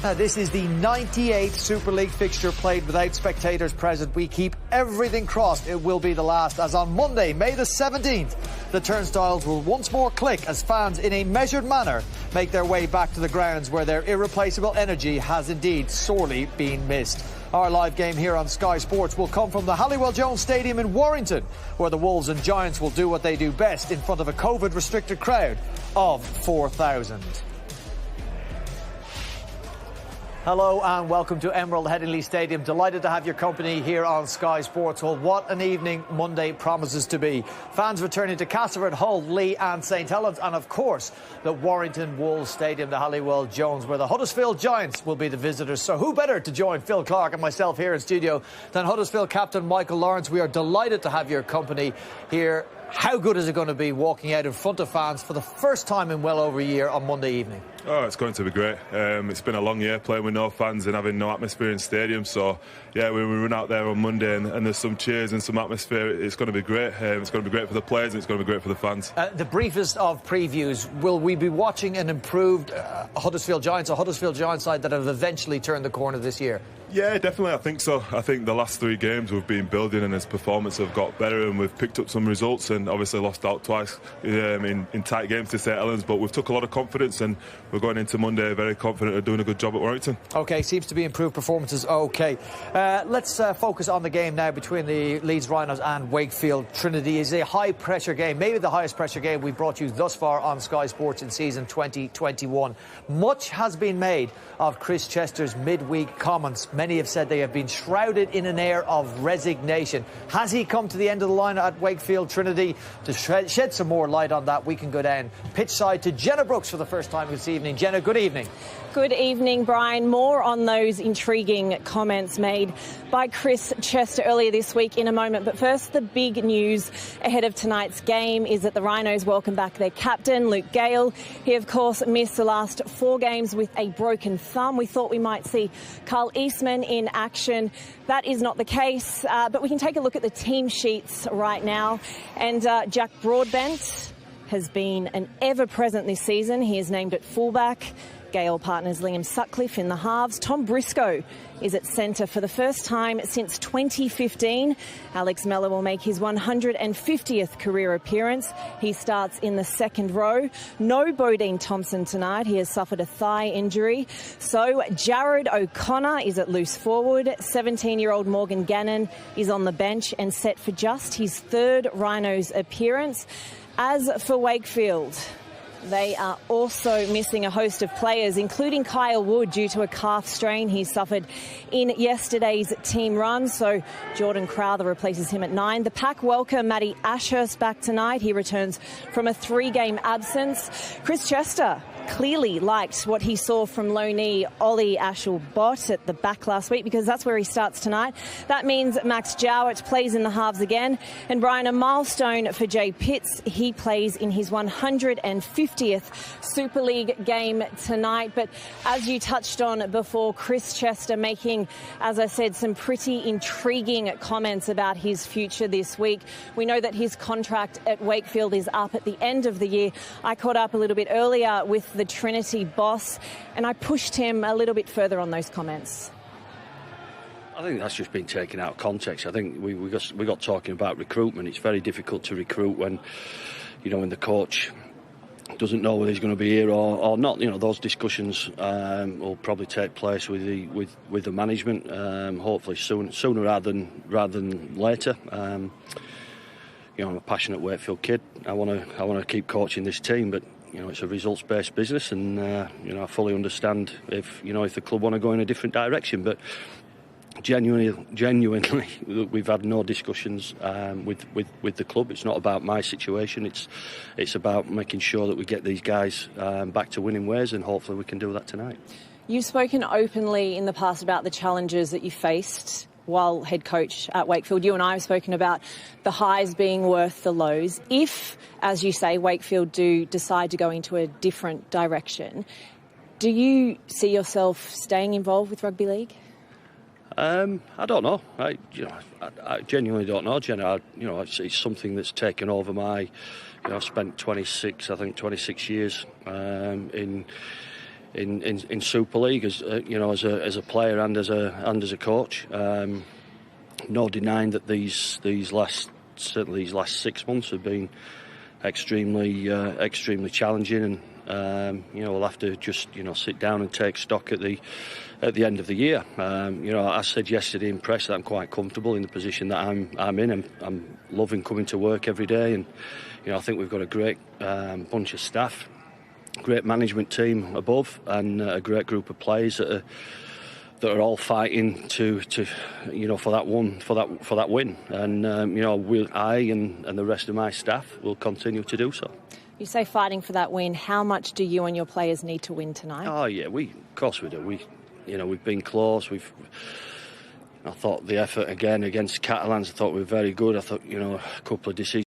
Speaker 11: Now, this is the 98th Super League fixture played without spectators present. We keep everything crossed it will be the last, as on Monday, May the 17th, the turnstiles will once more click as fans in a measured manner make their way back to the grounds where their irreplaceable energy has indeed sorely been missed. Our live game here on Sky Sports will come from the Halliwell Jones Stadium in Warrington, where the Wolves and Giants will do what they do best in front of a COVID-restricted crowd of 4,000. Hello and welcome to Emerald Headingley Stadium. Delighted to have your company here on Sky Sports. Well, what an evening Monday promises to be. Fans returning to Castleford, Hull, Lee and St Helens, and of course the Warrington Wolves Stadium, the Halliwell Jones, where the Huddersfield Giants will be the visitors. So who better to join Phil Clark and myself here in studio than Huddersfield captain Michael Lawrence. We are delighted to have your company here. How good is it going to be walking out in front of fans for the first time in well over a year on Monday evening?
Speaker 12: Oh, it's going to be great. It's been a long year playing with no fans and having no atmosphere in stadium. So, yeah, when we run out there on Monday and there's some cheers and some atmosphere, it's going to be great. It's going to be great for the players and it's going to be great for the fans. The
Speaker 11: briefest of previews, will we be watching an improved Huddersfield Giants, a Huddersfield Giants side that have eventually turned the corner this year?
Speaker 12: Yeah, definitely, I think so. I think the last 3 games we've been building and his performance have got better and we've picked up some results and obviously lost out twice in tight games to St Helens, but we've took a lot of confidence and we're going into Monday very confident of doing a good job at Warrington. OK, seems to be improved performances. OK, let's focus on the game now between the Leeds Rhinos and Wakefield Trinity. Is a high pressure game, maybe the highest pressure game we've brought you thus far on Sky Sports in season 2021. Much has been made of Chris Chester's midweek comments. Many have said they have been shrouded in an air of resignation. Has he come to the end of the line at Wakefield Trinity? To shed some more light on that, we can go down pitch side to Jenna Brooks for the first time this evening. Jenna, good evening.
Speaker 13: Good evening, Brian. More on those intriguing comments made by Chris Chester earlier this week in a moment. But first, the big news ahead of tonight's game is that the Rhinos welcome back their captain, Luke Gale. He, of course, missed the last 4 games with a broken thumb. We thought we might see Carl Eastman in action. That is not the case. But we can take a look at the team sheets right now. And Jack Broadbent has been an ever-present this season. He is named at fullback. Gale partners Liam Sutcliffe in the halves. Tom Briscoe is at centre for the first time since 2015. Alex Mellor will make his 150th career appearance. He starts in the second row. No Bodine Thompson tonight. He has suffered a thigh injury. So Jared O'Connor is at loose forward. 17-year-old Morgan Gannon is on the bench and set for just his 3rd Rhinos appearance. As for Wakefield, they are also missing a host of players, including Kyle Wood, due to a calf strain he suffered in yesterday's team run. So Jordan Crowther replaces him at 9. The Pack welcome Matty Ashurst back tonight. He returns from a 3-game absence. Chris Chester clearly liked what he saw from loanee Ollie Ashell-Bott at the back last week, because that's where he starts tonight. That means Max Jowett plays in the halves again. And Brian, a milestone for Jay Pitts. He plays in his 150th Super League game tonight. But as you touched on before, Chris Chester making, as I said, some pretty intriguing comments about his future this week. We know that his contract at Wakefield is up at the end of the year. I caught up a little bit earlier with the Trinity boss, and I pushed him a little bit further on those comments.
Speaker 14: I think that's just been taken out of context. I think we got talking about recruitment. It's very difficult to recruit when the coach doesn't know whether he's going to be here or not. Those discussions will probably take place with the management. Hopefully sooner rather than later. I'm a passionate Wakefield kid. I want to keep coaching this team, but it's a results-based business, and I fully understand if the club want to go in a different direction. But genuinely, we've had no discussions with the club. It's not about my situation. It's about making sure that we get these guys back to winning ways, and hopefully we can do that tonight. You've spoken openly in the past about the challenges that you faced while head coach at Wakefield. You and I have spoken about the highs being worth the lows. If, as you say, Wakefield do decide to go into a different direction, do you see yourself staying involved with rugby league? I don't know. I genuinely don't know, Jenna. It's something that's taken over my. I've spent 26 years in Super League as a player and as a coach. No denying that these last 6 months have been extremely challenging, and we'll have to just sit down and take stock at the end of the year. I said yesterday in press that I'm quite comfortable in the position that I'm in, and I'm loving coming to work every day, and I think we've got a great bunch of staff, great management team above, and a great group of players that are all fighting to for that win, and I and the rest of my staff will continue to do so. You say fighting for that win. How much do you and your players need to win tonight? Oh yeah, of course we do. We've been close. I thought the effort again against Helens, I thought we were very good. I thought a couple of decisions